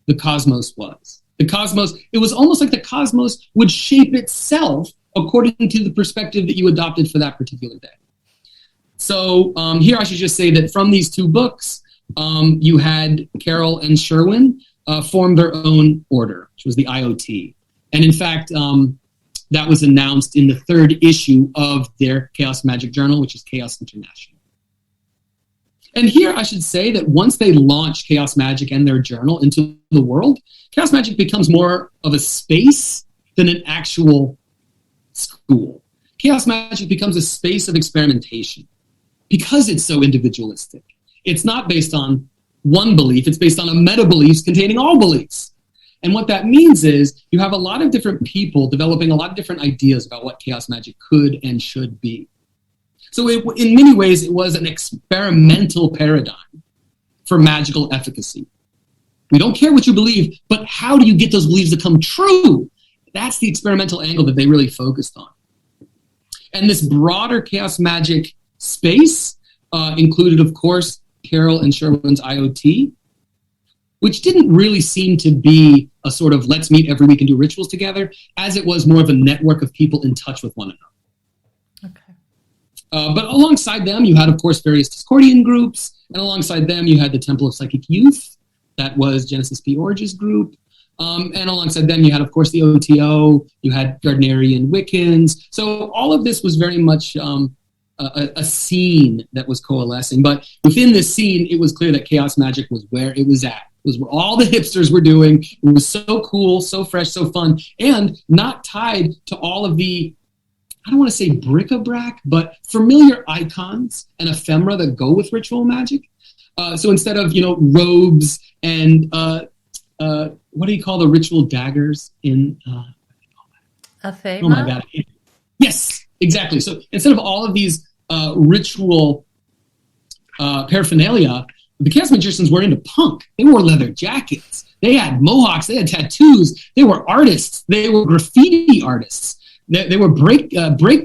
the cosmos was. It was almost like the cosmos would shape itself according to the perspective that you adopted for that particular day. So here I should just say that from these two books, you had Carroll and Sherwin form their own order, which was the IoT. And in fact, that was announced in the third issue of their Chaos Magic Journal, which is Chaos International. And here I should say that once they launch Chaos Magic and their journal into the world, Chaos Magic becomes more of a space than an actual school. Chaos Magic becomes a space of experimentation because it's so individualistic. It's not based on one belief, it's based on a meta-beliefs containing all beliefs. And what that means is you have a lot of different people developing a lot of different ideas about what chaos magic could and should be. So in many ways, it was an experimental paradigm for magical efficacy. We don't care what you believe, but how do you get those beliefs to come true? That's the experimental angle that they really focused on. And this broader chaos magic space included, of course, Carroll and Sherwin's IoT, which didn't really seem to be a sort of let's meet every week and do rituals together, as it was more of a network of people in touch with one another. Okay. But alongside them, you had, of course, various Discordian groups, and alongside them, you had the Temple of Psychic Youth, that was Genesis P. Orge's group, and alongside them, you had, of course, the OTO, you had Gardnerian Wiccans. So all of this was very much a scene that was coalescing. But within this scene, it was clear that chaos magic was where it was at. It was where all the hipsters were doing. It was so cool, so fresh, so fun, and not tied to all of the, I don't want to say bric-a-brac, but familiar icons and ephemera that go with ritual magic. So instead of, robes and what do you call the ritual daggers in? Athema? Oh my God! Yes, exactly. So instead of all of these ritual paraphernalia, the chaos magicians were into punk. They wore leather jackets. They had mohawks. They had tattoos. They were artists. They were graffiti artists. They were break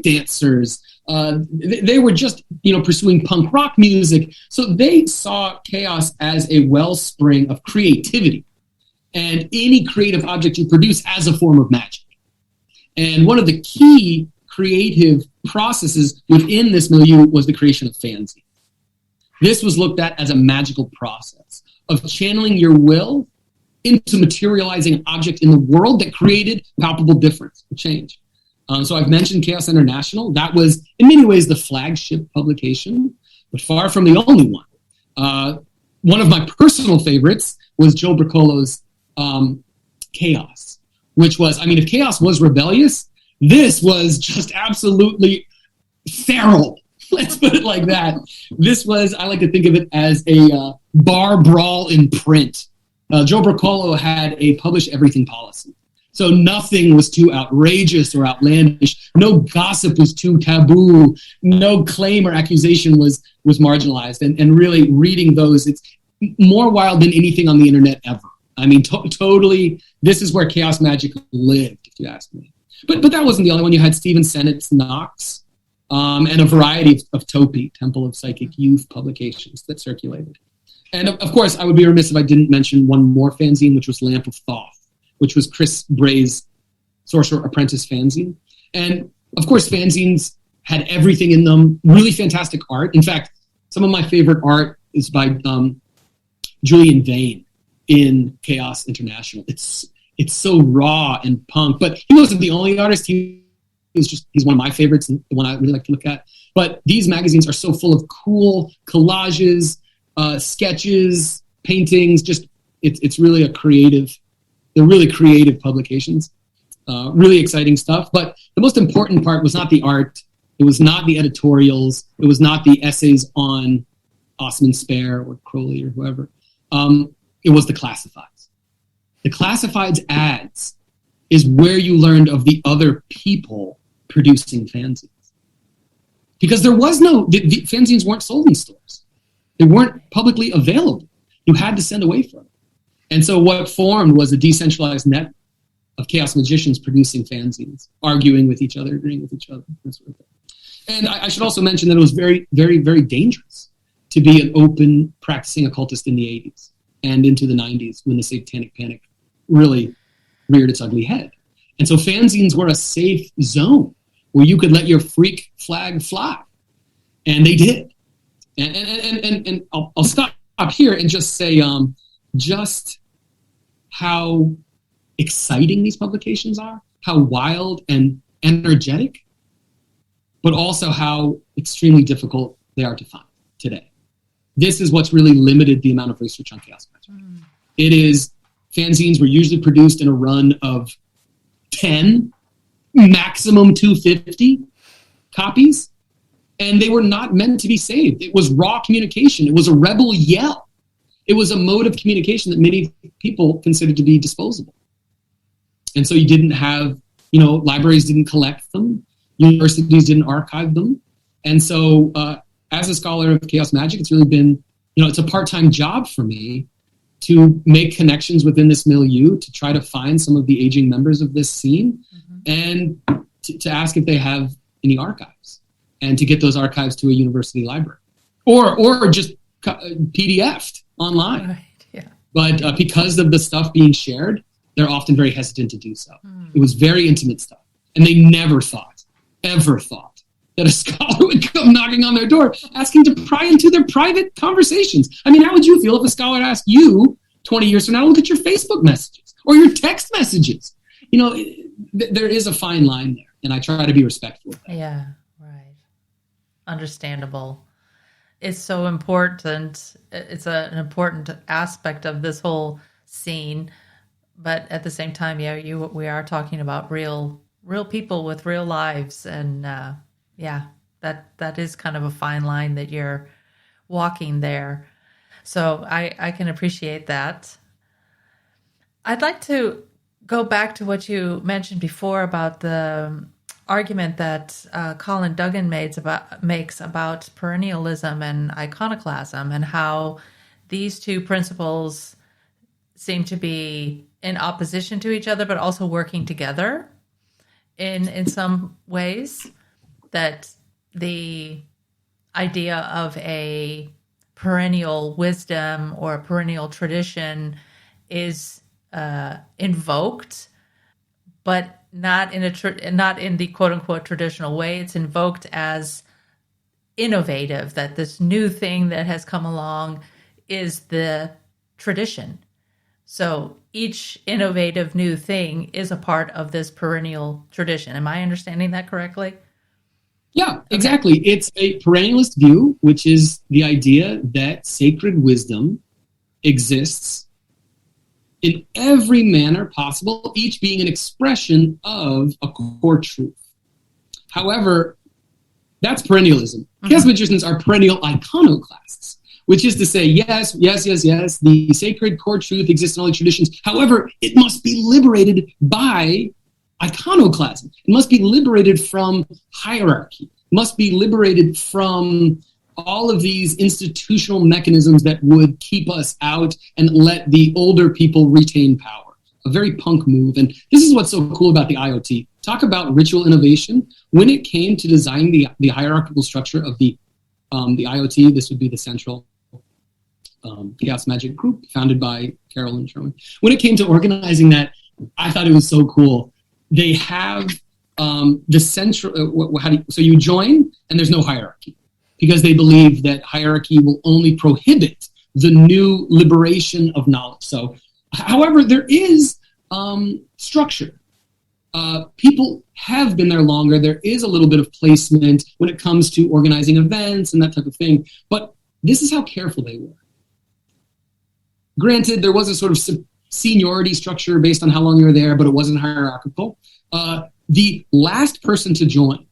dancers. They were just, pursuing punk rock music. So they saw chaos as a wellspring of creativity, and any creative object you produce as a form of magic. And one of the key creative processes within this milieu was the creation of fanzine. This was looked at as a magical process of channeling your will into materializing an object in the world that created palpable difference, change. So I've mentioned Chaos International. That was, in many ways, the flagship publication, but far from the only one. One of my personal favorites was Joe Bricolo's Chaos, which was, if Chaos was rebellious, this was just absolutely feral. Let's put it like that. This was, I like to think of it as a bar brawl in print. Joe Bricolo had a publish everything policy. So nothing was too outrageous or outlandish. No gossip was too taboo. No claim or accusation was marginalized. And really reading those, it's more wild than anything on the internet ever. Totally, this is where chaos magic lived, if you ask me. But that wasn't the only one. You had Stephen Sennett's Knox, and a variety of Topi, Temple of Psychic Youth publications that circulated. And of course, I would be remiss if I didn't mention one more fanzine, which was Lamp of Thoth, which was Chris Bray's Sorcerer Apprentice fanzine. And of course, fanzines had everything in them, really fantastic art. In fact, some of my favorite art is by Julian Vane in Chaos International. It's so raw and punk, but he wasn't the only artist. He's one of my favorites and the one I really like to look at. But these magazines are so full of cool collages, sketches, paintings. It's really they're really creative publications, really exciting stuff. But the most important part was not the art. It was not the editorials. It was not the essays on Osman Spare or Crowley or whoever. It was the classifieds. The classifieds ads is where you learned of the other people producing fanzines. Because there was the fanzines weren't sold in stores. They weren't publicly available. You had to send away from it. And so what formed was a decentralized net of chaos magicians producing fanzines, arguing with each other, agreeing with each other, that sort of thing. And I should also mention that it was very, very, very dangerous to be an open practicing occultist in the 80s and into the 90s when the Satanic Panic really reared its ugly head. And so fanzines were a safe zone where you could let your freak flag fly. And they did. And I'll stop here and just say just how exciting these publications are, how wild and energetic, but also how extremely difficult they are to find today. This is what's really limited the amount of research on chaos magic. It is, fanzines were usually produced in a run of 10, maximum 250 copies, and they were not meant to be saved. It was raw communication. It was a rebel yell. It was a mode of communication that many people considered to be disposable. And so you didn't have, libraries didn't collect them, universities didn't archive them. And so as a scholar of chaos magic, it's really been, it's a part-time job for me to make connections within this milieu, to try to find some of the aging members of this scene, and to ask if they have any archives, and to get those archives to a university library, or just PDF'd online. Right, yeah. But because of the stuff being shared, they're often very hesitant to do so. It was very intimate stuff. And they never thought, ever thought, that a scholar would come knocking on their door asking to pry into their private conversations. I mean, how would you feel if a scholar asked you 20 years from now to look at your Facebook messages or your text messages? You know, there is a fine line there, and I try to be respectful of that. Yeah, right. Understandable. It's so important. It's an important aspect of this whole scene. But at the same time, we are talking about real people with real lives. And that is kind of a fine line that you're walking there. So I can appreciate that. I'd like to go back to what you mentioned before about the argument that Colin Duggan makes about perennialism and iconoclasm, and how these two principles seem to be in opposition to each other, but also working together in some ways. That the idea of a perennial wisdom or a perennial tradition is invoked, but not in the quote unquote traditional way. It's invoked as innovative, that this new thing that has come along is the tradition. So each innovative new thing is a part of this perennial tradition. Am I understanding that correctly? Yeah, exactly. Okay. It's a perennialist view, which is the idea that sacred wisdom exists in every manner possible, each being an expression of a core truth. However, that's perennialism. Chaos magicians are perennial iconoclasts, which is to say, yes, the sacred core truth exists in all the traditions. However, it must be liberated by iconoclasm. It must be liberated from hierarchy. It must be liberated from all of these institutional mechanisms that would keep us out and let the older people retain power. A very punk move. And this is what's so cool about the IoT. Talk about ritual innovation. When it came to designing the hierarchical structure of the IoT, this would be the central chaos magic group founded by Carolyn Sherman. When it came to organizing that, I thought it was so cool. They have the central, so you join and there's no hierarchy, because they believe that hierarchy will only prohibit the new liberation of knowledge. So, however, there is structure. People have been there longer. There is a little bit of placement when it comes to organizing events and that type of thing. But this is how careful they were. Granted, there was a sort of seniority structure based on how long you were there, but it wasn't hierarchical. The last person to join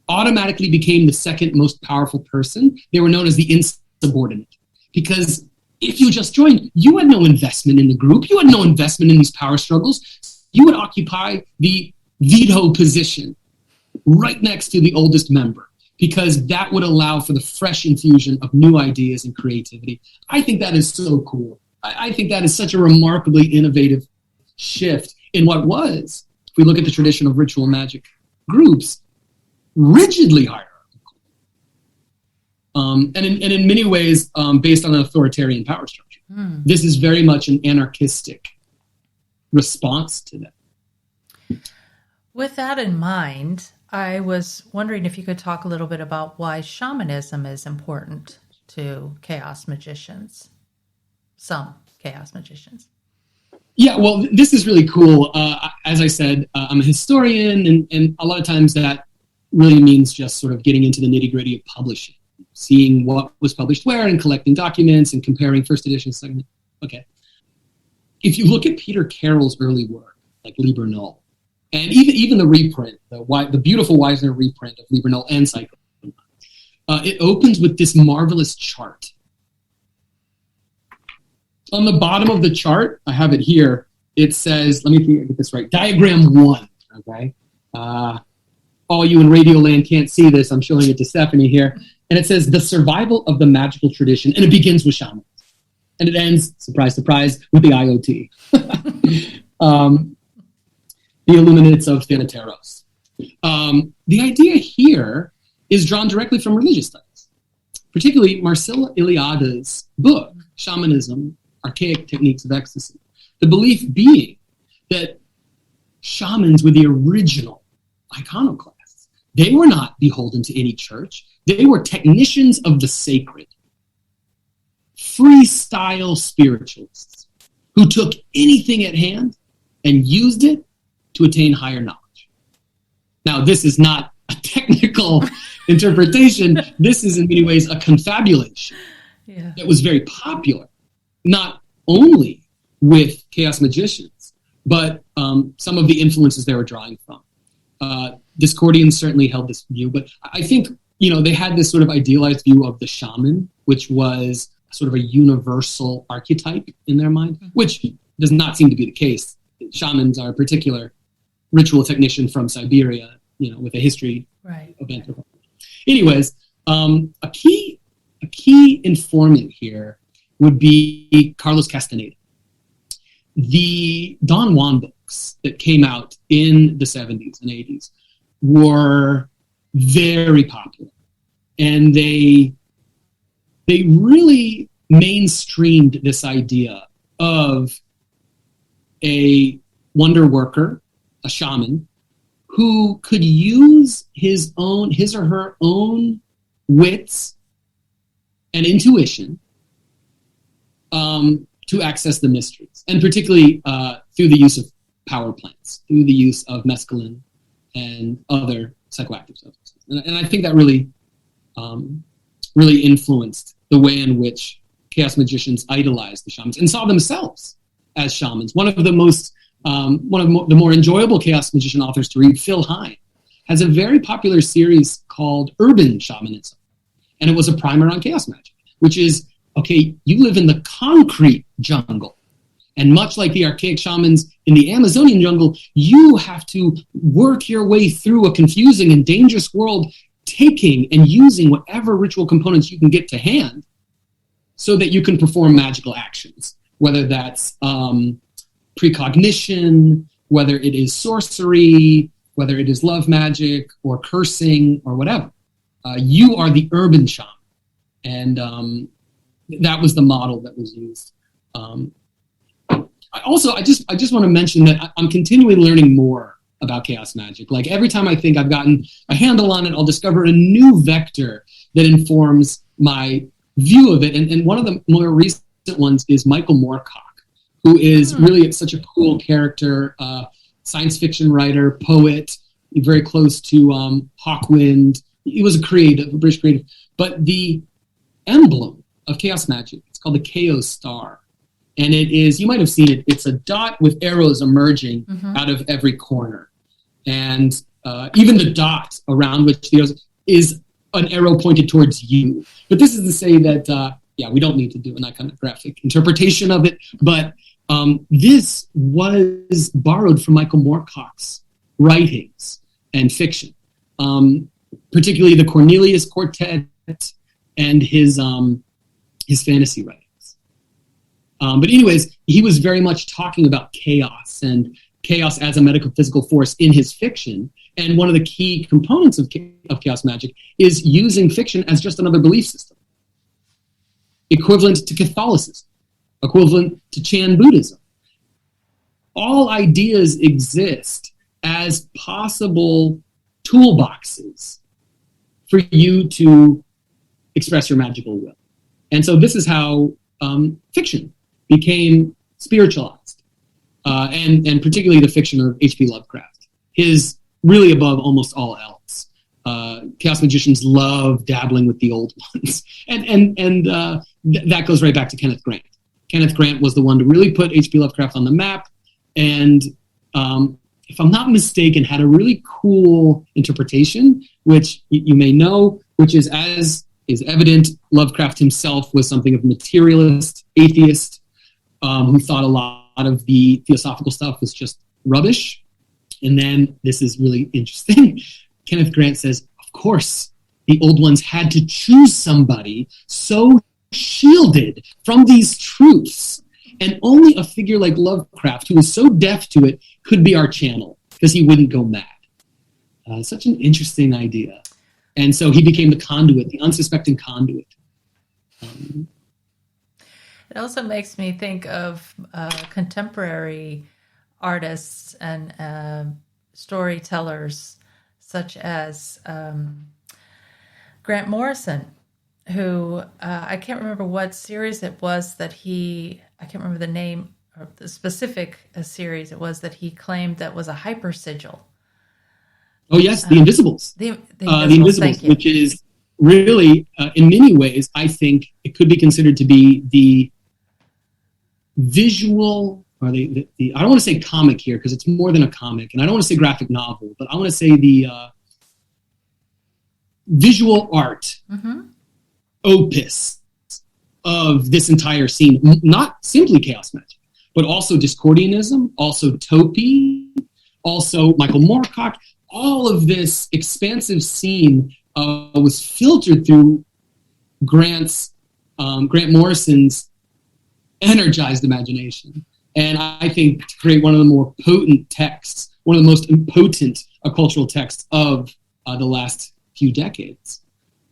automatically became the second most powerful person. They were known as the insubordinate, because if you just joined, you had no investment in the group. You had no investment in these power struggles. You would occupy the veto position right next to the oldest member, because that would allow for the fresh infusion of new ideas and creativity. I think that is so cool. I think that is such a remarkably innovative shift in what was, if we look at the tradition of ritual magic groups, rigidly hierarchical. And in many ways, based on an authoritarian power structure. This is very much an anarchistic response to that. With that in mind, I was wondering if you could talk a little bit about why shamanism is important to chaos magicians. Some chaos magicians. Yeah, well, this is really cool. As I said, I'm a historian, and a lot of times that really means just sort of getting into the nitty-gritty of publishing, seeing what was published where and collecting documents and comparing first edition, second. Okay. If you look at Peter Carroll's early work, like Liber Null, and even the reprint, the beautiful Wisner reprint of Liber Null and Cycle, it opens with this marvelous chart. On the bottom of the chart, I have it here, it says, let me get this right, diagram 1, okay? All you in Radio Land can't see this, I'm showing it to Stephanie here, and it says, the survival of the magical tradition, and it begins with shamanism. And it ends, surprise, surprise, with the IoT. The Illuminates of Thanateros. The idea here is drawn directly from religious studies, particularly Marcella Iliada's book, shamanism, archaic techniques of ecstasy. The belief being that shamans were the original iconoclasts. They were not beholden to any church. They were technicians of the sacred, freestyle spiritualists who took anything at hand and used it to attain higher knowledge. Now, this is not a technical interpretation. This is in many ways a confabulation that was very popular, not only with chaos magicians, but some of the influences they were drawing from. Discordians certainly held this view, but I think, they had this sort of idealized view of the shaman, which was sort of a universal archetype in their mind, which does not seem to be the case. Shamans are a particular ritual technician from Siberia, with a history of anthropology. Anyways, a key informant here would be Carlos Castaneda. The Don Juan books that came out in the 70s and 80s were very popular, and they really mainstreamed this idea of a wonder worker, a shaman, who could use his or her own wits and intuition to access the mysteries, and particularly through the use of power plants, through the use of mescaline and other psychoactive substances. And I think that really influenced the way in which chaos magicians idolized the shamans and saw themselves as shamans. One of the more enjoyable chaos magician authors to read, Phil Hine, has a very popular series called Urban Shamanism. And it was a primer on chaos magic, which is, okay, you live in the concrete jungle. And much like the archaic shamans in the Amazonian jungle, you have to work your way through a confusing and dangerous world, taking and using whatever ritual components you can get to hand so that you can perform magical actions, whether that's precognition, whether it is sorcery, whether it is love magic or cursing or whatever. You are the urban shaman. And that was the model that was used. I just want to mention that I'm continually learning more about chaos magic. Like every time I think I've gotten a handle on it, I'll discover a new vector that informs my view of it. And one of the more recent ones is Michael Moorcock, who is really such a cool character, science fiction writer, poet, very close to Hawkwind. He was a British creative. But the emblem of chaos magic, it's called the Chaos Star. And it is, you might have seen it, it's a dot with arrows emerging out of every corner. And even the dot around which the arrows is an arrow pointed towards you. But this is to say that, we don't need to do an iconographic interpretation of it, but this was borrowed from Michael Moorcock's writings and fiction, particularly the Cornelius Quartet and his fantasy writings. But anyways, he was very much talking about chaos and chaos as a metaphysical force in his fiction. And one of the key components of chaos magic is using fiction as just another belief system, equivalent to Catholicism, equivalent to Chan Buddhism. All ideas exist as possible toolboxes for you to express your magical will. And so this is how fiction became spiritualized, and particularly the fiction of H.P. Lovecraft. His really above almost all else. Chaos magicians love dabbling with the old ones, and that goes right back to Kenneth Grant. Kenneth Grant was the one to really put H.P. Lovecraft on the map, and if I'm not mistaken, had a really cool interpretation, which you may know, which is, as is evident, Lovecraft himself was something of a materialist, atheist, who thought a lot of the theosophical stuff was just rubbish. And then, this is really interesting, Kenneth Grant says, of course, the old ones had to choose somebody so shielded from these truths. And only a figure like Lovecraft, who was so deaf to it, could be our channel, because he wouldn't go mad. Such an interesting idea. And so he became the conduit, the unsuspecting conduit. It also makes me think of contemporary artists and storytellers such as Grant Morrison, who I can't remember what series it was that I can't remember the name or the specific series it was that he claimed that was a hyper sigil. Oh, yes, The Invisibles. The Invisibles, which is really, in many ways, I think it could be considered to be the visual, or the I don't want to say comic here because it's more than a comic, and I don't want to say graphic novel, but I want to say the visual art opus of this entire scene. Not simply chaos magic, but also Discordianism, also Topi, also Michael Moorcock. All of this expansive scene was filtered through Grant Morrison's energized imagination. And I think to create one of the more potent texts, one of the most potent cultural texts of the last few decades.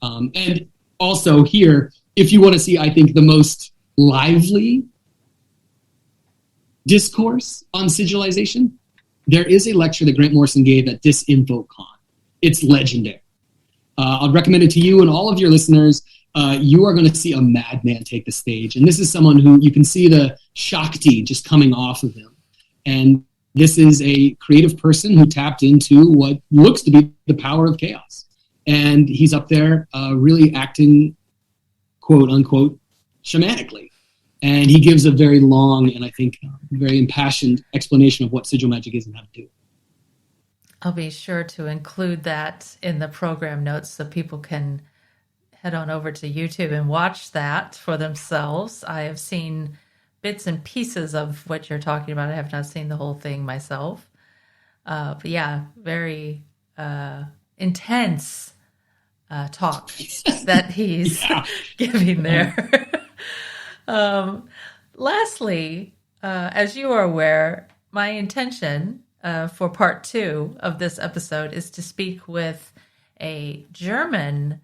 And also here, if you want to see, I think, the most lively discourse on sigilization, there is a lecture that Grant Morrison gave at DisinfoCon. It's legendary. I'll recommend it to you and all of your listeners. You are going to see a madman take the stage. And this is someone who you can see the Shakti just coming off of him. And this is a creative person who tapped into what looks to be the power of chaos. And he's up there really acting, quote unquote, shamanically. And he gives a very long and I think very impassioned explanation of what sigil magic is and how to do it. I'll be sure to include that in the program notes so people can head on over to YouTube and watch that for themselves. I have seen bits and pieces of what you're talking about. I have not seen the whole thing myself. But yeah, very intense talk that he's giving there. Lastly, as you are aware, my intention for part 2 of this episode is to speak with a German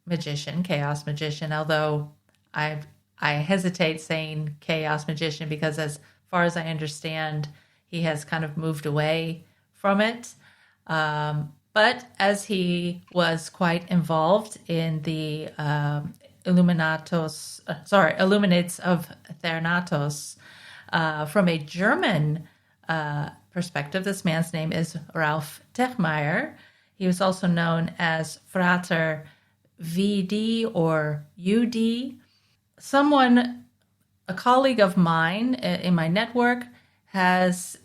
magician, chaos magician, although I hesitate saying chaos magician because as far as I understand, he has kind of moved away from it. But as he was quite involved in the Illuminates of Thanatos, from a German perspective, this man's name is Ralph Techmeyer. He was also known as Frater VD or UD. A colleague of mine in my network has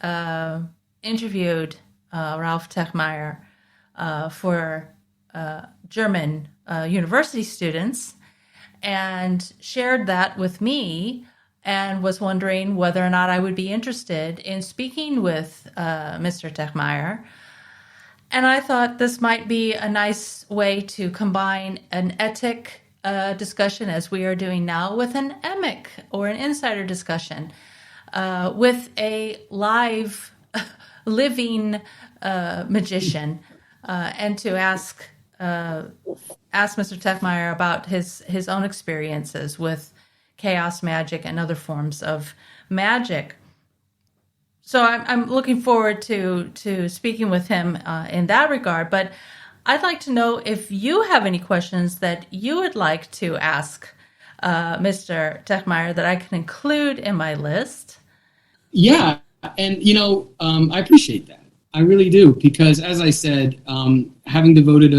interviewed Ralph Techmeyer for German university students and shared that with me and was wondering whether or not I would be interested in speaking with Mr. Techmeyer. And I thought this might be a nice way to combine an Etic discussion, as we are doing now, with an emic or an insider discussion, with a live, living magician, and to ask Mr. Techmeyer about his own experiences with chaos magic and other forms of magic. So I'm looking forward to speaking with him in that regard. But I'd like to know if you have any questions that you would like to ask Mr. Techmeyer that I can include in my list. Yeah, and I appreciate that. I really do, because as I said, having devoted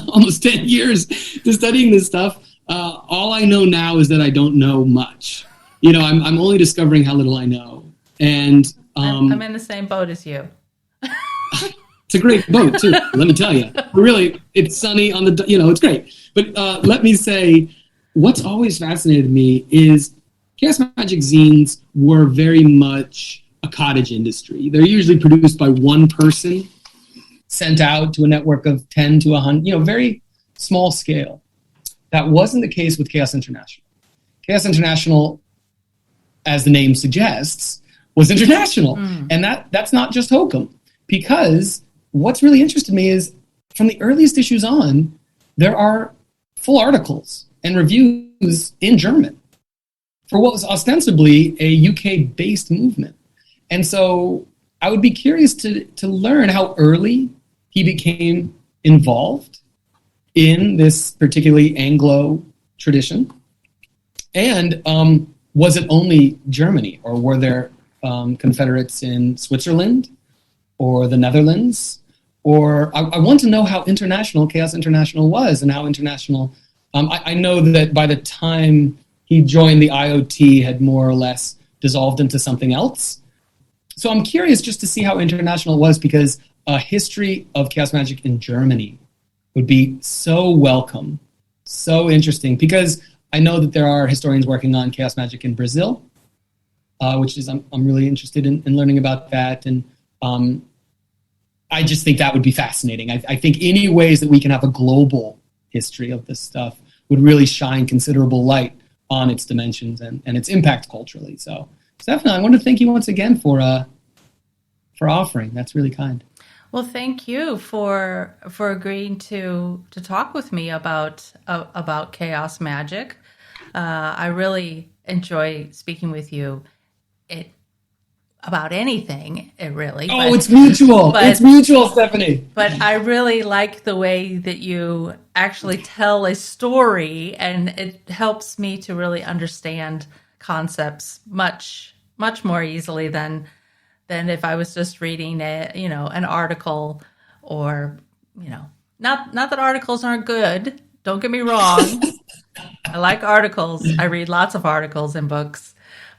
almost 10 years to studying this stuff, all I know now is that I don't know much. I'm only discovering how little I know. And I'm in the same boat as you. It's a great boat, too, let me tell you. Really, it's sunny on the, it's great. But let me say, what's always fascinated me is chaos magic zines were very much a cottage industry. They're usually produced by one person, sent out to a network of 10 to 100, very small scale. That wasn't the case with Chaos International. Chaos International, as the name suggests, was international. And that's not just hokum, because what's really interested me is from the earliest issues on, there are full articles and reviews in German for what was ostensibly a UK-based movement. And so I would be curious to learn how early he became involved in this particularly Anglo tradition. And was it only Germany, or were there confederates in Switzerland or the Netherlands? Or I want to know how international Chaos International was, and how international. I know that by the time he joined, the IoT had more or less dissolved into something else. So I'm curious just to see how international it was, because a history of chaos magic in Germany would be so welcome, so interesting, because I know that there are historians working on chaos magic in Brazil, which is I'm really interested in learning about that. And I just think that would be fascinating. I think any ways that we can have a global history of this stuff would really shine considerable light on its dimensions and its impact culturally. So Stephanie, I want to thank you once again for offering. That's really kind. Well, thank you for agreeing to talk with me about chaos magic. I really enjoy speaking with you. About anything, really. It's mutual. It's mutual, Stephanie. But I really like the way that you actually tell a story, and it helps me to really understand concepts much more easily than if I was just reading an article, or not that articles aren't good. Don't get me wrong. I like articles. I read lots of articles and books.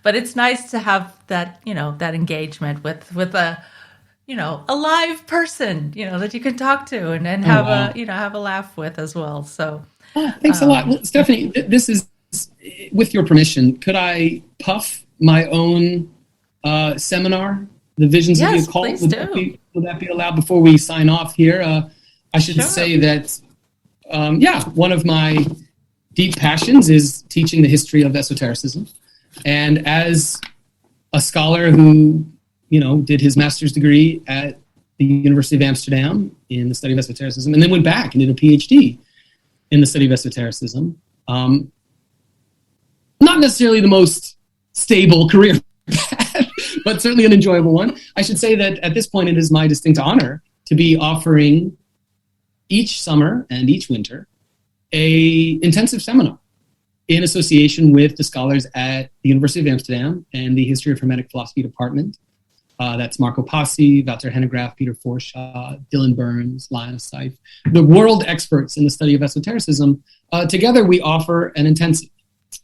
But it's nice to have that, that engagement with a live person, that you can talk to and have have a laugh with as well. So, thanks a lot. Well, Stephanie, this is, with your permission, could I puff my own seminar, The Visions of the Occult? Please do. Would that be allowed before we sign off here? I should say that, one of my deep passions is teaching the history of esotericism. And as a scholar who, did his master's degree at the University of Amsterdam in the study of esotericism, and then went back and did a PhD in the study of esotericism, not necessarily the most stable career path, but certainly an enjoyable one. I should say that at this point, it is my distinct honor to be offering each summer and each winter a intensive seminar in association with the scholars at the University of Amsterdam and the History of Hermetic Philosophy Department. That's Marco Passi, Wouter Hennegraaf, Peter Forshaw, Dylan Burns, Lionel Seif, the world experts in the study of esotericism. Together, we offer an intensive.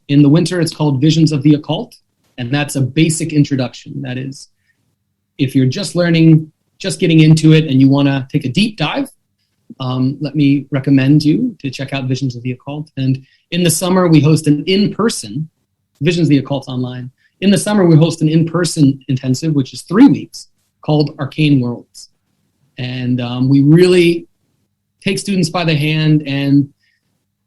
In the winter, it's called Visions of the Occult, and that's a basic introduction. That is, if you're just learning, just getting into it, and you want to take a deep dive, let me recommend you to check out Visions of the Occult. And in the summer, we host an in-person, Visions of the Occult online. In the summer, we host an in-person intensive, which is 3 weeks, called Arcane Worlds. And we really take students by the hand and,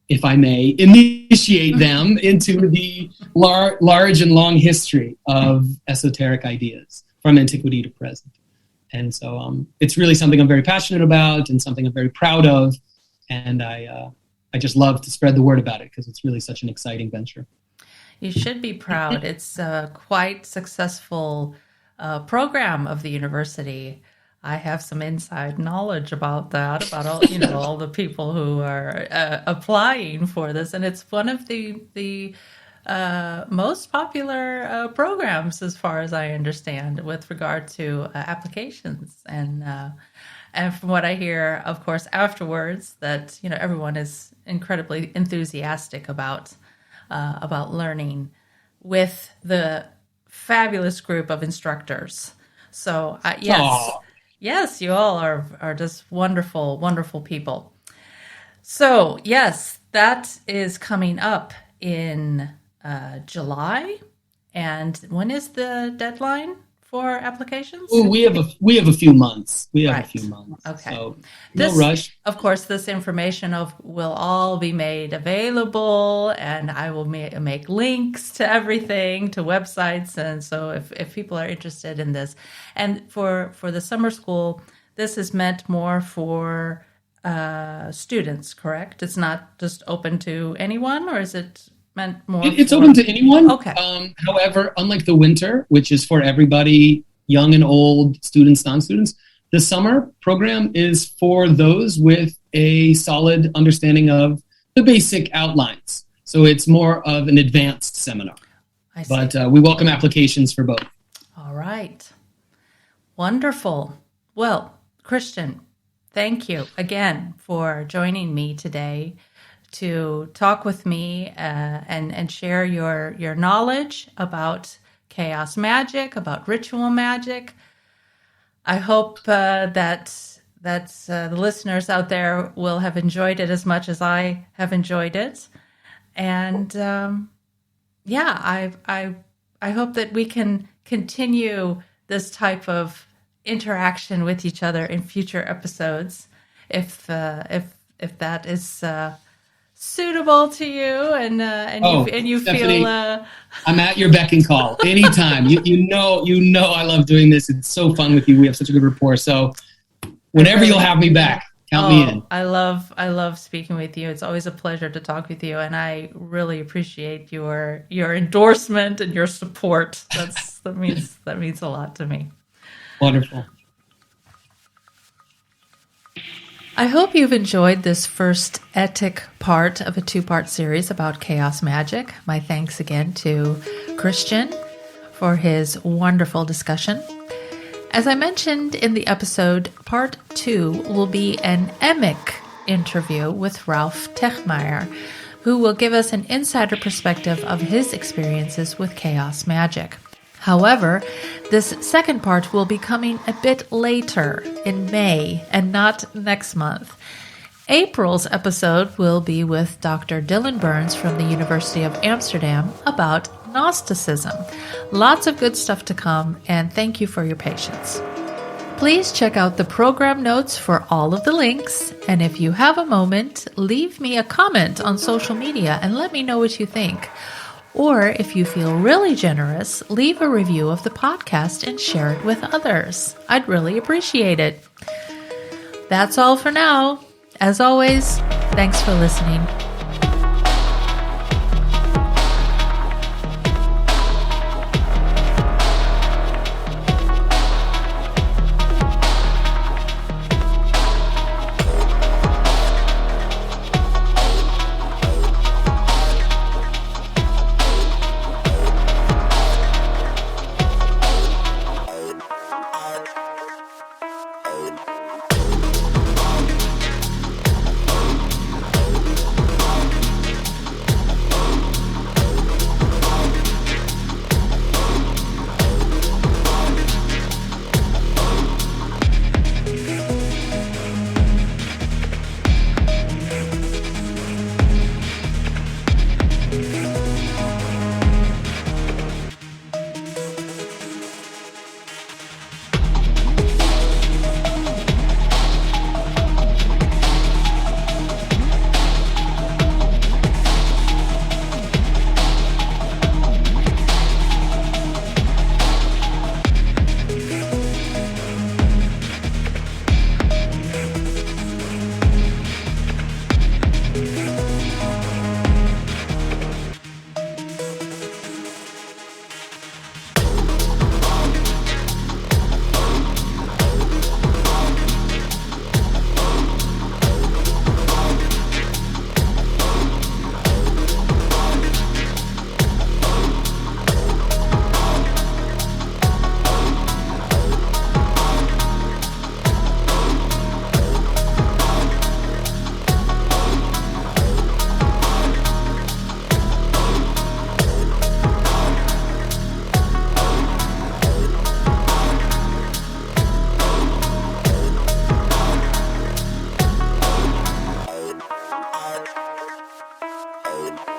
if I may, initiate them into the large and long history of esoteric ideas from antiquity to present. And so it's really something I'm very passionate about and something I'm very proud of. And I just love to spread the word about it, because it's really such an exciting venture. You should be proud. It's a quite successful program of the university. I have some inside knowledge about that, about all, all the people who are applying for this. And it's one of the most popular programs, as far as I understand, with regard to applications. And from what I hear, of course, afterwards, that everyone is incredibly enthusiastic about learning with the fabulous group of instructors. So yes, you all are just wonderful, wonderful people. So yes, that is coming up in July. And when is the deadline for applications? Ooh, we have a few months. A few months. Okay. So no rush. Of course, this information will all be made available, and I will make links to everything, to websites. And so if people are interested in this, and for the summer school, this is meant more for students, correct? It's not just open to anyone, or is it meant more It's for... open to anyone. Okay. However, unlike the winter, which is for everybody, young and old, students, non-students, the summer program is for those with a solid understanding of the basic outlines. So it's more of an advanced seminar. I see. But we welcome applications for both. All right. Wonderful. Well, Christian, thank you again for joining me today to talk with me and share your knowledge about chaos magic, about ritual magic. I hope that the listeners out there will have enjoyed it as much as I have enjoyed it. And I hope that we can continue this type of interaction with each other in future episodes, if that is suitable to you, and you Stephanie, feel. I'm at your beck and call anytime. you know I love doing this. It's so fun with you. We have such a good rapport. So whenever you'll have me back, count me in. I love speaking with you. It's always a pleasure to talk with you, and I really appreciate your endorsement and your support. That means a lot to me. Wonderful. I hope you've enjoyed this first Etic part of a 2-part series about chaos magic. My thanks again to Christian for his wonderful discussion. As I mentioned in the episode, part 2 will be an Emic interview with Ralph Techmeyer, who will give us an insider perspective of his experiences with chaos magic. However, this second part will be coming a bit later in May and not next month. April's episode will be with Dr. Dylan Burns from the University of Amsterdam about Gnosticism. Lots of good stuff to come, and thank you for your patience. Please check out the program notes for all of the links, and if you have a moment, leave me a comment on social media and let me know what you think. Or if you feel really generous, leave a review of the podcast and share it with others. I'd really appreciate it. That's all for now. As always, thanks for listening. Out.